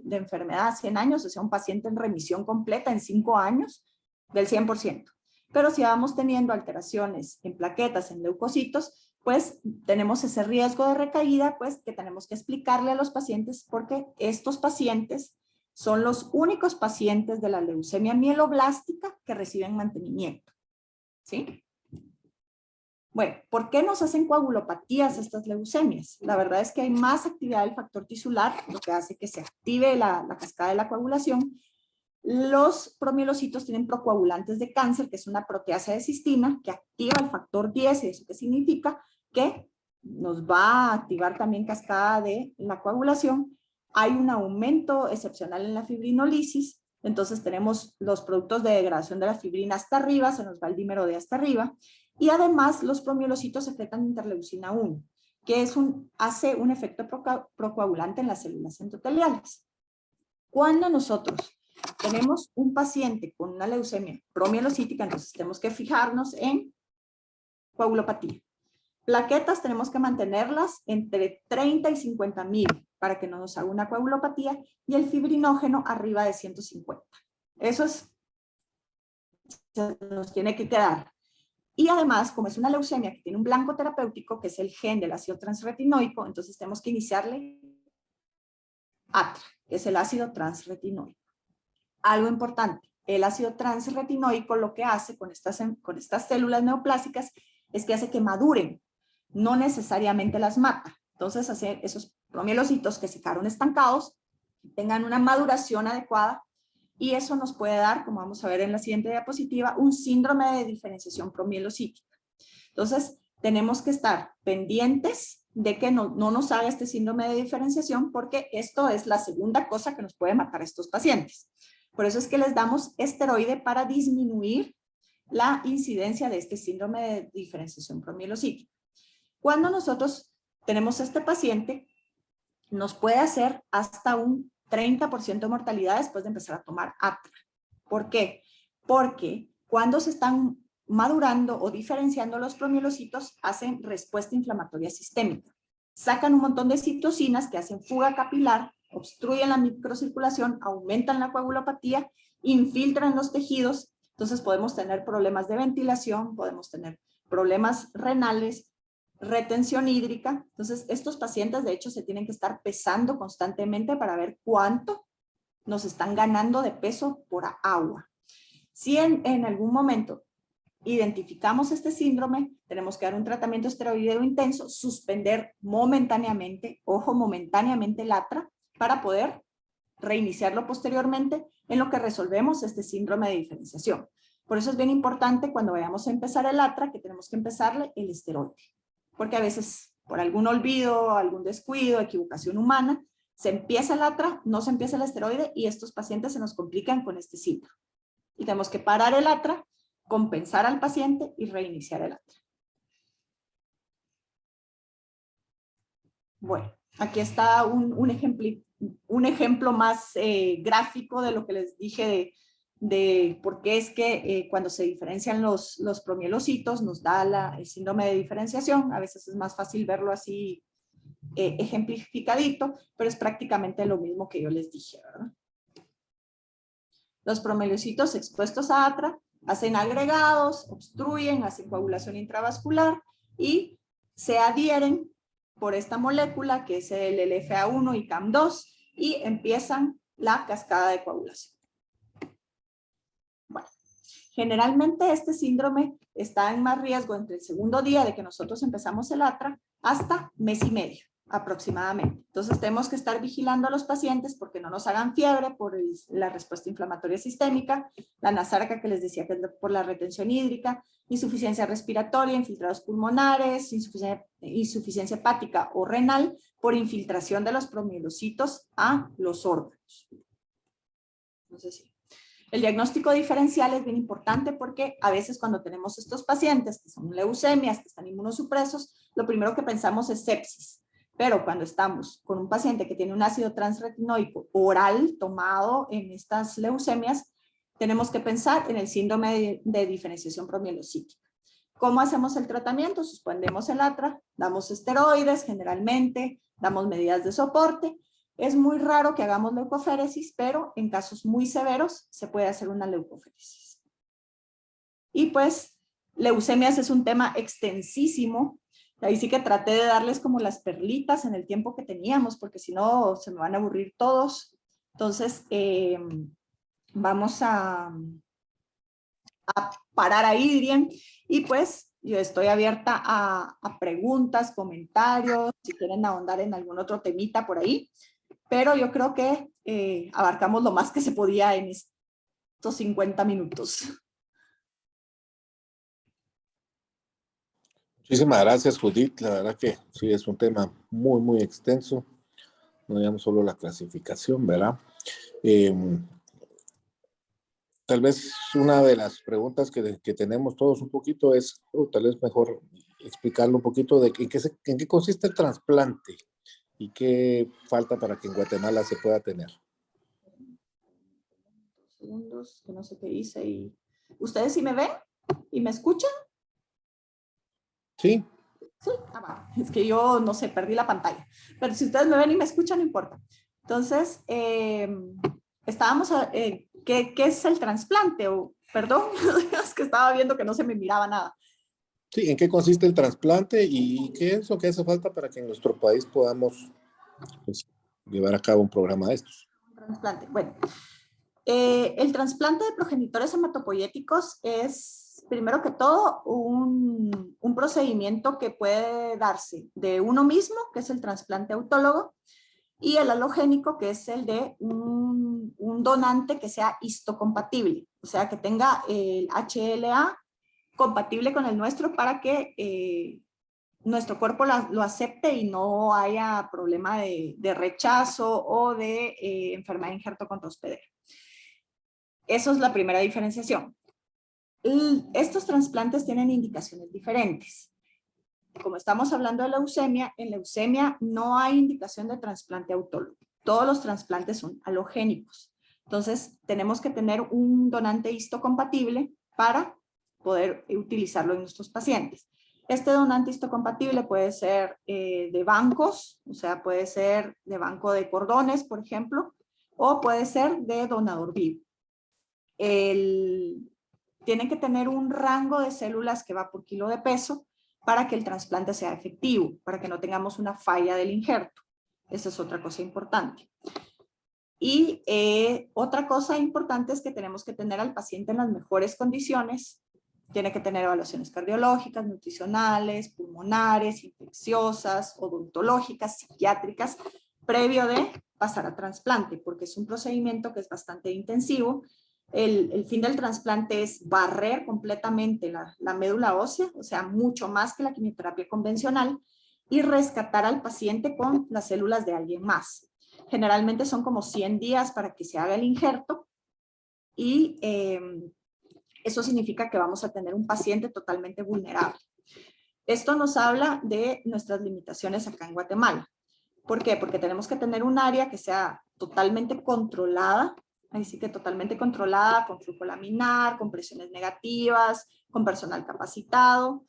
de enfermedad a 100 años, o sea, un paciente en remisión completa en 5 años del 100%. Pero si vamos teniendo alteraciones en plaquetas, en leucocitos, pues tenemos ese riesgo de recaída, pues que tenemos que explicarle a los pacientes, porque estos pacientes son los únicos pacientes de la leucemia mieloblástica que reciben mantenimiento. ¿Sí? Bueno, ¿por qué nos hacen coagulopatías estas leucemias? La verdad es que hay más actividad del factor tisular, lo que hace que se active la cascada de la coagulación. Los promielocitos tienen procoagulantes de cáncer, que es una proteasa de cistina, que activa el factor 10, ¿eso qué significa? Que nos va a activar también cascada de la coagulación. Hay un aumento excepcional en la fibrinolisis, entonces tenemos los productos de degradación de la fibrina hasta arriba, se nos va el dímero D hasta arriba, y además los promielocitos secretan interleucina 1, que hace un efecto procoagulante en las células endoteliales. Cuando nosotros tenemos un paciente con una leucemia promielocítica, entonces tenemos que fijarnos en coagulopatía. Plaquetas tenemos que mantenerlas entre 30 y 50.000 para que no nos haga una coagulopatía, y el fibrinógeno arriba de 150. Eso nos tiene que quedar. Y además, como es una leucemia que tiene un blanco terapéutico, que es el gen del ácido transretinoico, entonces tenemos que iniciarle ATRA, que es el ácido transretinoico. Algo importante, el ácido transretinoico lo que hace con estas células neoplásicas es que hace que maduren, no necesariamente las mata. Entonces hace esos promielocitos que se quedaron estancados tengan una maduración adecuada, y eso nos puede dar, como vamos a ver en la siguiente diapositiva, un síndrome de diferenciación promielocítica. Entonces tenemos que estar pendientes de que no nos haga este síndrome de diferenciación, porque esto es la segunda cosa que nos puede matar a estos pacientes. Por eso es que les damos esteroide para disminuir la incidencia de este síndrome de diferenciación promielocítica. Cuando nosotros tenemos este paciente, nos puede hacer hasta un 30% de mortalidad después de empezar a tomar ATRA. ¿Por qué? Porque cuando se están madurando o diferenciando los promielocitos, hacen respuesta inflamatoria sistémica. Sacan un montón de citocinas que hacen fuga capilar, obstruyen la microcirculación, aumentan la coagulopatía, infiltran los tejidos. Entonces podemos tener problemas de ventilación, podemos tener problemas renales, retención hídrica. Entonces estos pacientes de hecho se tienen que estar pesando constantemente para ver cuánto nos están ganando de peso por agua. Si en algún momento identificamos este síndrome, tenemos que dar un tratamiento esteroideo intenso, suspender momentáneamente, ojo, momentáneamente el ATRA, para poder reiniciarlo posteriormente en lo que resolvemos este síndrome de diferenciación. Por eso es bien importante cuando vayamos a empezar el ATRA que tenemos que empezarle el esteroide, porque a veces por algún olvido, algún descuido, equivocación humana, se empieza el ATRA, no se empieza el esteroide y estos pacientes se nos complican con este síndrome. Y tenemos que parar el ATRA, compensar al paciente y reiniciar el ATRA. Bueno, Aquí está un ejemplo más gráfico de lo que les dije de por qué es que cuando se diferencian los promielocitos nos da el síndrome de diferenciación. A veces es más fácil verlo así ejemplificadito, pero es prácticamente lo mismo que yo les dije, ¿verdad? Los promielocitos expuestos a atra hacen agregados, obstruyen, hacen coagulación intravascular y se adhieren por esta molécula que es el LFA1 y CAM2 y empiezan la cascada de coagulación. Bueno, generalmente este síndrome está en más riesgo entre el segundo día de que nosotros empezamos el atra hasta mes y medio aproximadamente. Entonces tenemos que estar vigilando a los pacientes porque no nos hagan fiebre por la respuesta inflamatoria sistémica, la nasarca que les decía que es por la retención hídrica, insuficiencia respiratoria, infiltrados pulmonares, insuficiencia hepática o renal por infiltración de los promielocitos a los órganos. Entonces, sí. El diagnóstico diferencial es bien importante porque a veces cuando tenemos estos pacientes que son leucemias, que están inmunosupresos, lo primero que pensamos es sepsis. Pero cuando estamos con un paciente que tiene un ácido transretinoico oral tomado en estas leucemias, tenemos que pensar en el síndrome de diferenciación promielocítica. ¿Cómo hacemos el tratamiento? Suspendemos el atra, damos esteroides generalmente, damos medidas de soporte. Es muy raro que hagamos leucoféresis, pero en casos muy severos se puede hacer una leucoféresis. Y pues, leucemias es un tema extensísimo. Ahí sí que traté de darles como las perlitas en el tiempo que teníamos, porque si no se me van a aburrir todos. Entonces, vamos a parar ahí, dirían. Y pues, yo estoy abierta a preguntas, comentarios, si quieren ahondar en algún otro temita por ahí. Pero yo creo que abarcamos lo más que se podía en estos 50 minutos. Muchísimas gracias, Judith. La verdad que sí, es un tema muy, muy extenso. No digamos solo la clasificación, ¿verdad? Tal vez una de las preguntas que tenemos todos un poquito es, tal vez mejor explicarlo un poquito de en qué consiste el trasplante y qué falta para que en Guatemala se pueda tener. Segundos, que no sé qué hice. Y... ¿Ustedes sí me ven y me escuchan? Sí. Sí, es que yo no sé, perdí la pantalla. Pero si ustedes me ven y me escuchan, no importa. Entonces, estábamos, ¿qué es el trasplante? Perdón, es que estaba viendo que no se me miraba nada. Sí, ¿en qué consiste el trasplante y qué es lo que hace falta para que en nuestro país podamos pues, llevar a cabo un programa de estos? Trasplante. Bueno, el trasplante de progenitores hematopoyéticos es, primero que todo, un procedimiento que puede darse de uno mismo, que es el trasplante autólogo, y el halogénico, que es el de un donante que sea histocompatible, o sea, que tenga el HLA compatible con el nuestro para que nuestro cuerpo lo acepte y no haya problema de rechazo o de enfermedad de injerto contra hospedero. Eso es la primera diferenciación. Estos trasplantes tienen indicaciones diferentes. Como estamos hablando de leucemia, en leucemia no hay indicación de trasplante autólogo. Todos los trasplantes son halogénicos. Entonces, tenemos que tener un donante histocompatible para poder utilizarlo en nuestros pacientes. Este donante histocompatible puede ser de bancos, o sea, puede ser de banco de cordones, por ejemplo, o puede ser de donador vivo. Tiene que tener un rango de células que va por kilo de peso para que el trasplante sea efectivo, para que no tengamos una falla del injerto. Esa es otra cosa importante. Y otra cosa importante es que tenemos que tener al paciente en las mejores condiciones. Tiene que tener evaluaciones cardiológicas, nutricionales, pulmonares, infecciosas, odontológicas, psiquiátricas, previo de pasar a trasplante, porque es un procedimiento que es bastante intensivo. El fin del trasplante es barrer completamente la médula ósea, o sea, mucho más que la quimioterapia convencional, y rescatar al paciente con las células de alguien más. Generalmente son como 100 días para que se haga el injerto y eso significa que vamos a tener un paciente totalmente vulnerable. Esto nos habla de nuestras limitaciones acá en Guatemala. ¿Por qué? Porque tenemos que tener un área que sea totalmente controlada, ahí sí que totalmente controlada, con flujo laminar, con presiones negativas, con personal capacitado,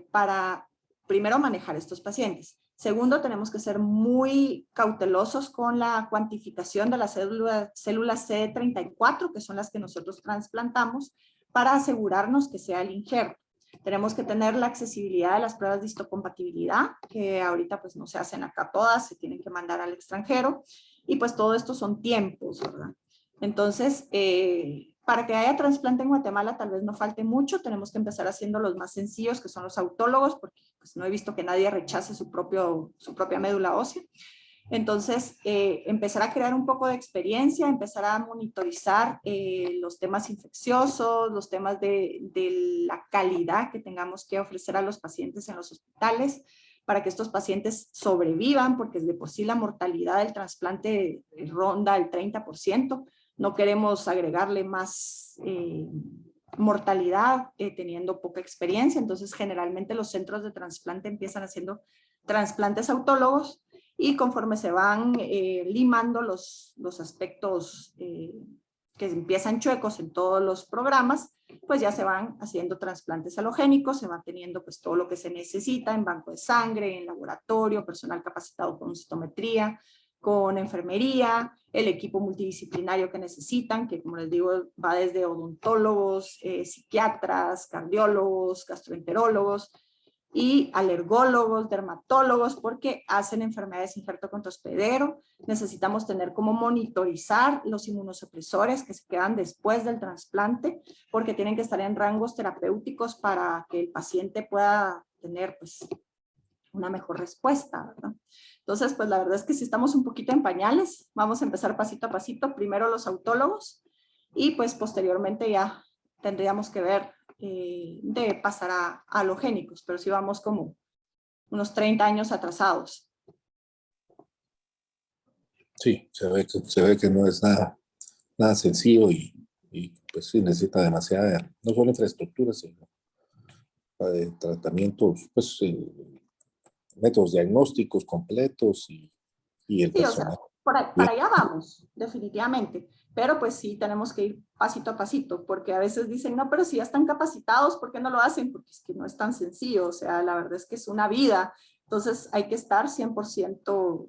para primero manejar estos pacientes. Segundo, tenemos que ser muy cautelosos con la cuantificación de las células CD34, que son las que nosotros trasplantamos, para asegurarnos que sea el injerto. Tenemos que tener la accesibilidad de las pruebas de histocompatibilidad, que ahorita pues no se hacen acá todas, se tienen que mandar al extranjero, y pues todo esto son tiempos, ¿verdad? Entonces, para que haya trasplante en Guatemala tal vez no falte mucho, tenemos que empezar haciendo los más sencillos, que son los autólogos, porque pues, no he visto que nadie rechace su propia médula ósea. Entonces, empezar a crear un poco de experiencia, empezar a monitorizar los temas infecciosos, los temas de la calidad que tengamos que ofrecer a los pacientes en los hospitales, para que estos pacientes sobrevivan, porque de por sí la mortalidad del trasplante ronda el 30%. No queremos agregarle más mortalidad teniendo poca experiencia. Entonces, generalmente los centros de trasplante empiezan haciendo trasplantes autólogos, y conforme se van limando los aspectos que empiezan chuecos en todos los programas, pues ya se van haciendo trasplantes halogénicos, se va teniendo pues todo lo que se necesita en banco de sangre, en laboratorio, personal capacitado con citometría, con enfermería, el equipo multidisciplinario que necesitan, que como les digo va desde odontólogos, psiquiatras, cardiólogos, gastroenterólogos, y alergólogos, dermatólogos, porque hacen enfermedades injerto-contra-hospedero. Necesitamos tener cómo monitorizar los inmunosupresores que se quedan después del trasplante, porque tienen que estar en rangos terapéuticos para que el paciente pueda tener pues una mejor respuesta, ¿verdad? Entonces, pues la verdad es que si estamos un poquito en pañales, vamos a empezar pasito a pasito, primero los autólogos, y pues posteriormente ya tendríamos que ver de pasar a halogénicos, pero sí vamos como unos 30 años atrasados. Sí, se ve que no es nada sencillo y pues sí necesita demasiada, no solo infraestructura, sino tratamientos, pues métodos diagnósticos completos y el Sí, o sea, personal. para allá vamos, definitivamente. Pero pues sí, tenemos que ir pasito a pasito, porque a veces dicen, no, pero si ya están capacitados, ¿por qué no lo hacen? Porque es que no es tan sencillo, o sea, la verdad es que es una vida. Entonces hay que estar 100%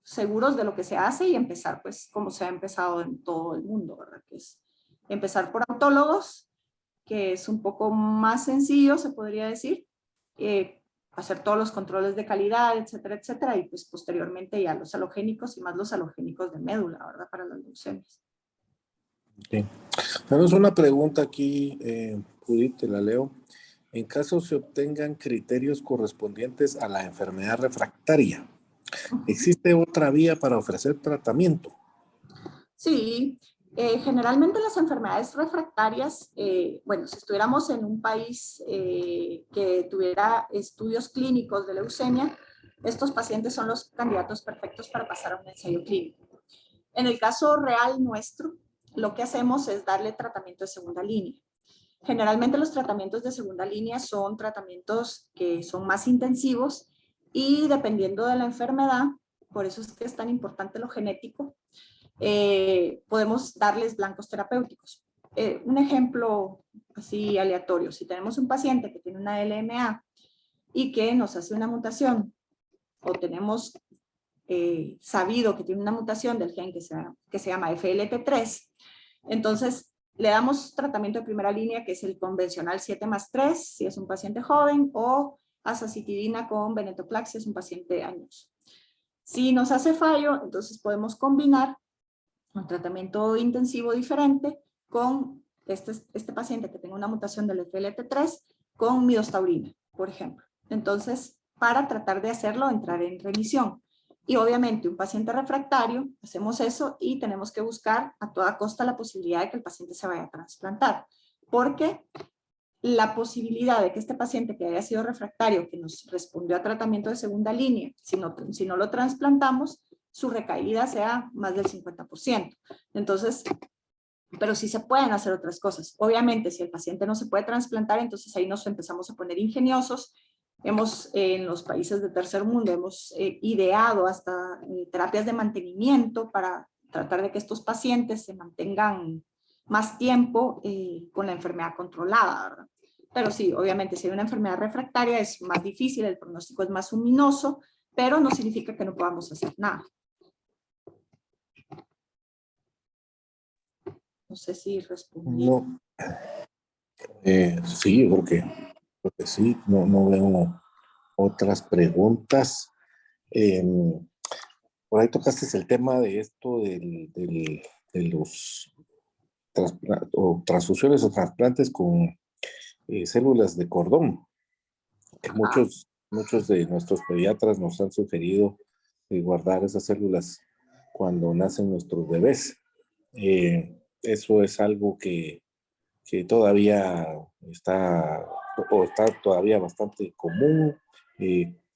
seguros de lo que se hace y empezar pues como se ha empezado en todo el mundo, ¿verdad? Que es empezar por autólogos, que es un poco más sencillo, se podría decir, hacer todos los controles de calidad, etcétera, etcétera, y pues posteriormente ya los halogénicos y más los halogénicos de médula, ¿verdad? Para las leucemias. Sí. Tenemos una pregunta aquí, Judith, te la leo. En caso se obtengan criterios correspondientes a la enfermedad refractaria, ¿existe otra vía para ofrecer tratamiento? Sí, generalmente las enfermedades refractarias, bueno, si estuviéramos en un país que tuviera estudios clínicos de leucemia, estos pacientes son los candidatos perfectos para pasar a un ensayo clínico. En el caso real nuestro, lo que hacemos es darle tratamiento de segunda línea. Generalmente los tratamientos de segunda línea son tratamientos que son más intensivos y dependiendo de la enfermedad, por eso es que es tan importante lo genético, podemos darles blancos terapéuticos. Un ejemplo así aleatorio, si tenemos un paciente que tiene una LMA y que nos hace una mutación, o tenemos sabido que tiene una mutación del gen que se llama FLT3, entonces le damos tratamiento de primera línea, que es el convencional 7+3, si es un paciente joven, o azacitidina con venetoclax, si es un paciente de años. Si nos hace fallo, entonces podemos combinar un tratamiento intensivo diferente con este paciente que tenga una mutación del FLT3 con midostaurina, por ejemplo. Entonces, para tratar de hacerlo entrar en remisión. Y obviamente un paciente refractario, hacemos eso y tenemos que buscar a toda costa la posibilidad de que el paciente se vaya a trasplantar. Porque la posibilidad de que este paciente que haya sido refractario, que nos respondió a tratamiento de segunda línea, si no lo trasplantamos, su recaída sea más del 50%. Entonces, pero sí se pueden hacer otras cosas. Obviamente, si el paciente no se puede trasplantar, entonces ahí nos empezamos a poner ingeniosos En los países de tercer mundo, hemos ideado hasta terapias de mantenimiento para tratar de que estos pacientes se mantengan más tiempo con la enfermedad controlada, ¿verdad? Pero sí, obviamente, si hay una enfermedad refractaria es más difícil, el pronóstico es más luminoso, pero no significa que no podamos hacer nada. No sé si respondí. No. Sí, porque sí, no veo otras preguntas. Por ahí tocaste el tema de esto de los transfusiones o trasplantes con células de cordón, que muchos de nuestros pediatras nos han sugerido guardar esas células cuando nacen nuestros bebés. Eso es algo que todavía está todavía bastante común.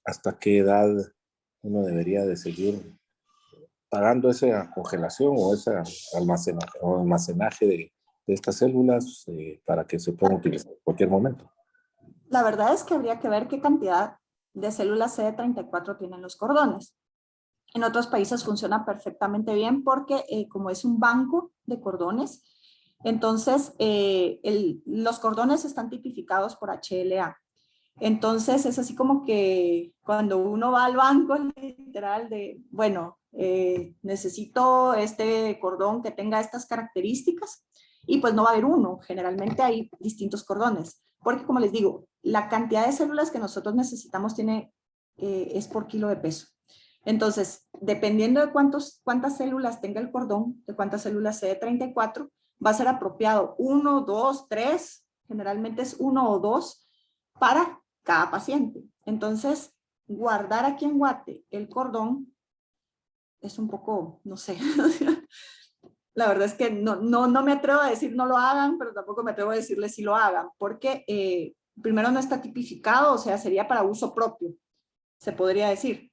¿Hasta qué edad uno debería de seguir pagando esa congelación o ese almacenaje de estas células para que se puedan utilizar en cualquier momento? La verdad es que habría que ver qué cantidad de células CD34 tienen los cordones. En otros países funciona perfectamente bien porque como es un banco de cordones, entonces los cordones están tipificados por HLA. Entonces es así como que cuando uno va al banco literal de, bueno, necesito este cordón que tenga estas características y pues no va a haber uno, generalmente hay distintos cordones, porque como les digo, la cantidad de células que nosotros necesitamos es por kilo de peso. Entonces, dependiendo de cuántas células tenga el cordón, de cuántas células CD34, va a ser apropiado 1, 2, 3, generalmente es 1 o 2 para cada paciente. Entonces, guardar aquí en Guate el cordón es un poco, no sé, la verdad es que no me atrevo a decir no lo hagan, pero tampoco me atrevo a decirles si lo hagan, porque primero no está tipificado, o sea, sería para uso propio, se podría decir.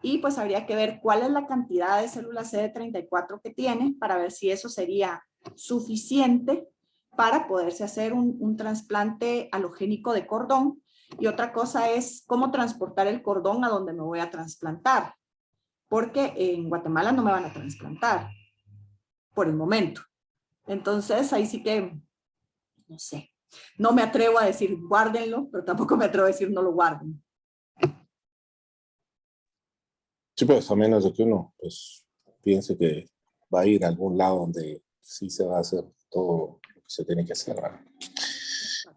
Y pues habría que ver cuál es la cantidad de células CD34 que tiene para ver si eso sería suficiente para poderse hacer un trasplante alogénico de cordón. Y otra cosa es cómo transportar el cordón a donde me voy a trasplantar, porque en Guatemala no me van a trasplantar por el momento. Entonces ahí sí que, no sé, no me atrevo a decir guárdenlo, pero tampoco me atrevo a decir no lo guarden. Sí, pues a menos de que uno pues, piense que va a ir a algún lado donde sí se va a hacer todo lo que se tiene que hacer, ¿verdad?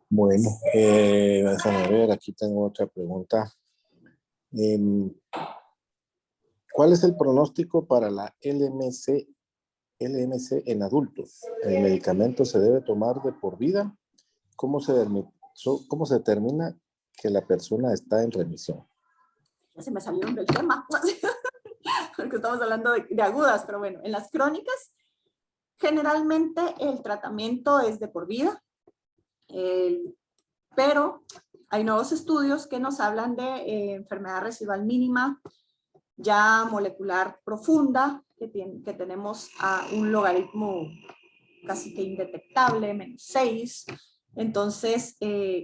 Bueno, déjame ver, aquí tengo otra pregunta. ¿Cuál es el pronóstico para la LMC en adultos? ¿El medicamento se debe tomar de por vida? ¿Cómo se determina que la persona está en remisión? Ya se me salieron del tema, porque estamos hablando de agudas, pero bueno, en las crónicas, generalmente el tratamiento es de por vida, pero hay nuevos estudios que nos hablan de enfermedad residual mínima, ya molecular profunda, que tenemos a un logaritmo casi que indetectable, -6. Entonces,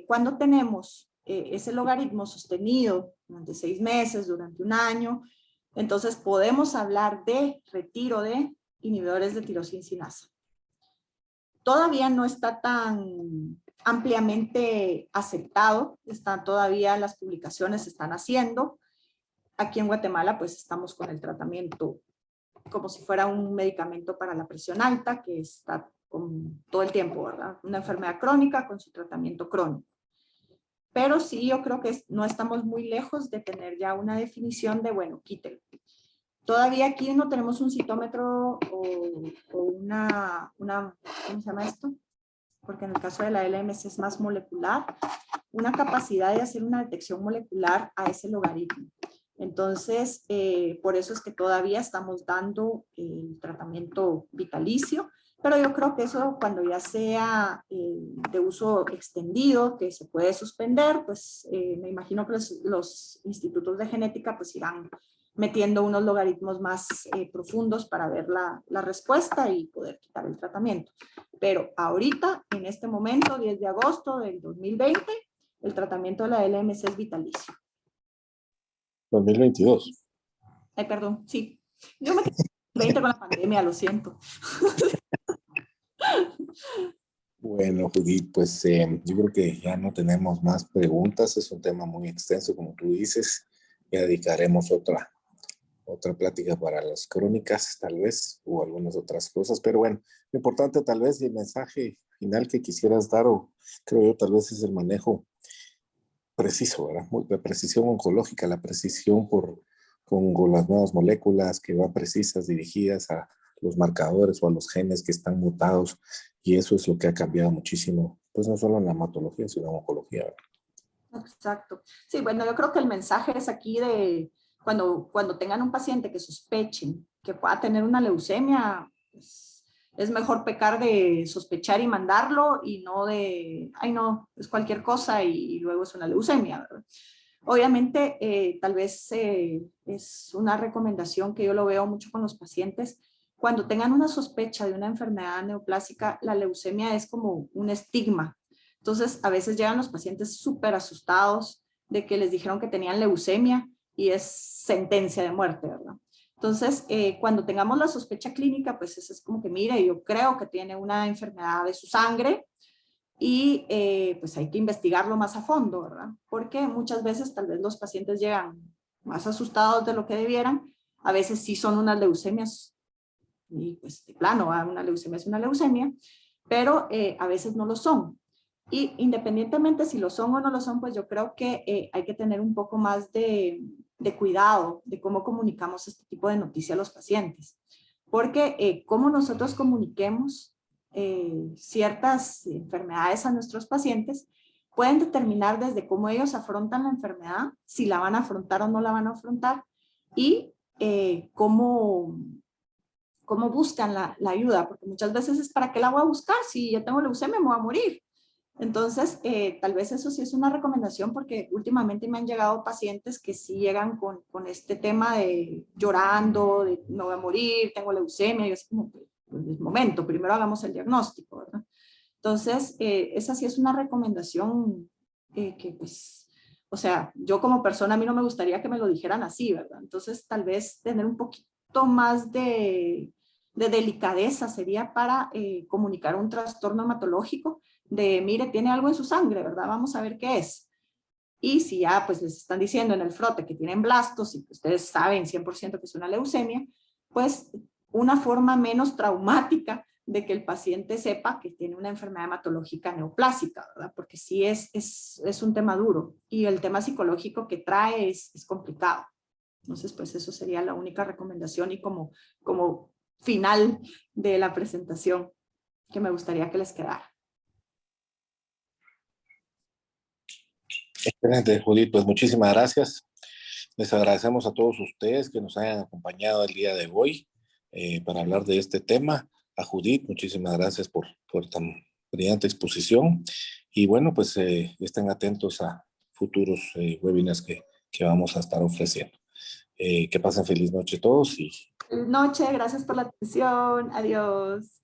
cuando tenemos ese logaritmo sostenido durante 6 meses, durante un año, entonces podemos hablar de retiro de inhibidores de tirosininasa. Todavía no está tan ampliamente aceptado, todavía las publicaciones se están haciendo. Aquí en Guatemala pues estamos con el tratamiento como si fuera un medicamento para la presión alta, que está con todo el tiempo, ¿verdad? Una enfermedad crónica con su tratamiento crónico. Pero sí, yo creo que no estamos muy lejos de tener ya una definición de, bueno, quítelo. Todavía aquí no tenemos un citómetro o una, ¿cómo se llama esto? Porque en el caso de la LMS es más molecular, una capacidad de hacer una detección molecular a ese logaritmo. Entonces, por eso es que todavía estamos dando el tratamiento vitalicio, pero yo creo que eso cuando ya sea de uso extendido, que se puede suspender, pues me imagino que los institutos de genética pues irán metiendo unos logaritmos más profundos para ver la respuesta y poder quitar el tratamiento. Pero ahorita, en este momento, 10 de agosto del 2020, el tratamiento de la LMC es vitalicio. 2022. Ay, perdón, sí. Yo me quedé 20 con la pandemia, lo siento. Bueno, Judith, pues yo creo que ya no tenemos más preguntas. Es un tema muy extenso, como tú dices. Ya dedicaremos otra plática para las crónicas, tal vez, o algunas otras cosas. Pero bueno, lo importante tal vez y el mensaje final que quisieras dar, o creo yo, tal vez es el manejo preciso, ¿verdad? La precisión oncológica, la precisión con las nuevas moléculas que van precisas, dirigidas a los marcadores o a los genes que están mutados, y eso es lo que ha cambiado muchísimo, pues no solo en la hematología, sino en oncología, ¿verdad? Exacto. Sí, bueno, yo creo que el mensaje es aquí de cuando tengan un paciente que sospechen que pueda tener una leucemia, pues, es mejor pecar de sospechar y mandarlo y no de, ay no, es cualquier cosa y luego es una leucemia, ¿verdad? Obviamente, tal vez es una recomendación que yo lo veo mucho con los pacientes. Cuando tengan una sospecha de una enfermedad neoplásica, la leucemia es como un estigma. Entonces, a veces llegan los pacientes súper asustados de que les dijeron que tenían leucemia y es sentencia de muerte, ¿verdad? Entonces, cuando tengamos la sospecha clínica, pues es como que, mire, yo creo que tiene una enfermedad de su sangre, y pues hay que investigarlo más a fondo, ¿verdad? Porque muchas veces tal vez los pacientes llegan más asustados de lo que debieran, a veces sí son unas leucemias, y pues de plano, una leucemia es una leucemia, pero a veces no lo son. Y independientemente si lo son o no lo son, pues yo creo que hay que tener un poco más de cuidado de cómo comunicamos este tipo de noticias a los pacientes. Porque cómo nosotros comuniquemos ciertas enfermedades a nuestros pacientes pueden determinar desde cómo ellos afrontan la enfermedad, si la van a afrontar o no la van a afrontar, y cómo buscan la ayuda, porque muchas veces es ¿para qué la voy a buscar? Si ya tengo leucemia me voy a morir. Entonces, tal vez eso sí es una recomendación, porque últimamente me han llegado pacientes que sí llegan con este tema de llorando, de no voy a morir, tengo leucemia, y es como, pues, el momento, primero hagamos el diagnóstico, ¿verdad? Entonces, esa sí es una recomendación que pues, o sea, yo como persona a mí no me gustaría que me lo dijeran así, ¿verdad? Entonces, tal vez tener un poquito más de delicadeza sería para comunicar un trastorno hematológico de, mire, tiene algo en su sangre, ¿verdad? Vamos a ver qué es. Y si ya pues les están diciendo en el frote que tienen blastos y que ustedes saben 100% que es una leucemia, pues una forma menos traumática de que el paciente sepa que tiene una enfermedad hematológica neoplásica, ¿verdad? Porque sí es un tema duro y el tema psicológico que trae es complicado. Entonces, pues eso sería la única recomendación y como final de la presentación que me gustaría que les quedara. Excelente, Judith, pues muchísimas gracias. Les agradecemos a todos ustedes que nos hayan acompañado el día de hoy para hablar de este tema. A Judith, muchísimas gracias por tan brillante exposición. Y bueno, pues estén atentos a futuros webinars que vamos a estar ofreciendo. Que pasen feliz noche todos. Feliz noche, gracias por la atención. Adiós.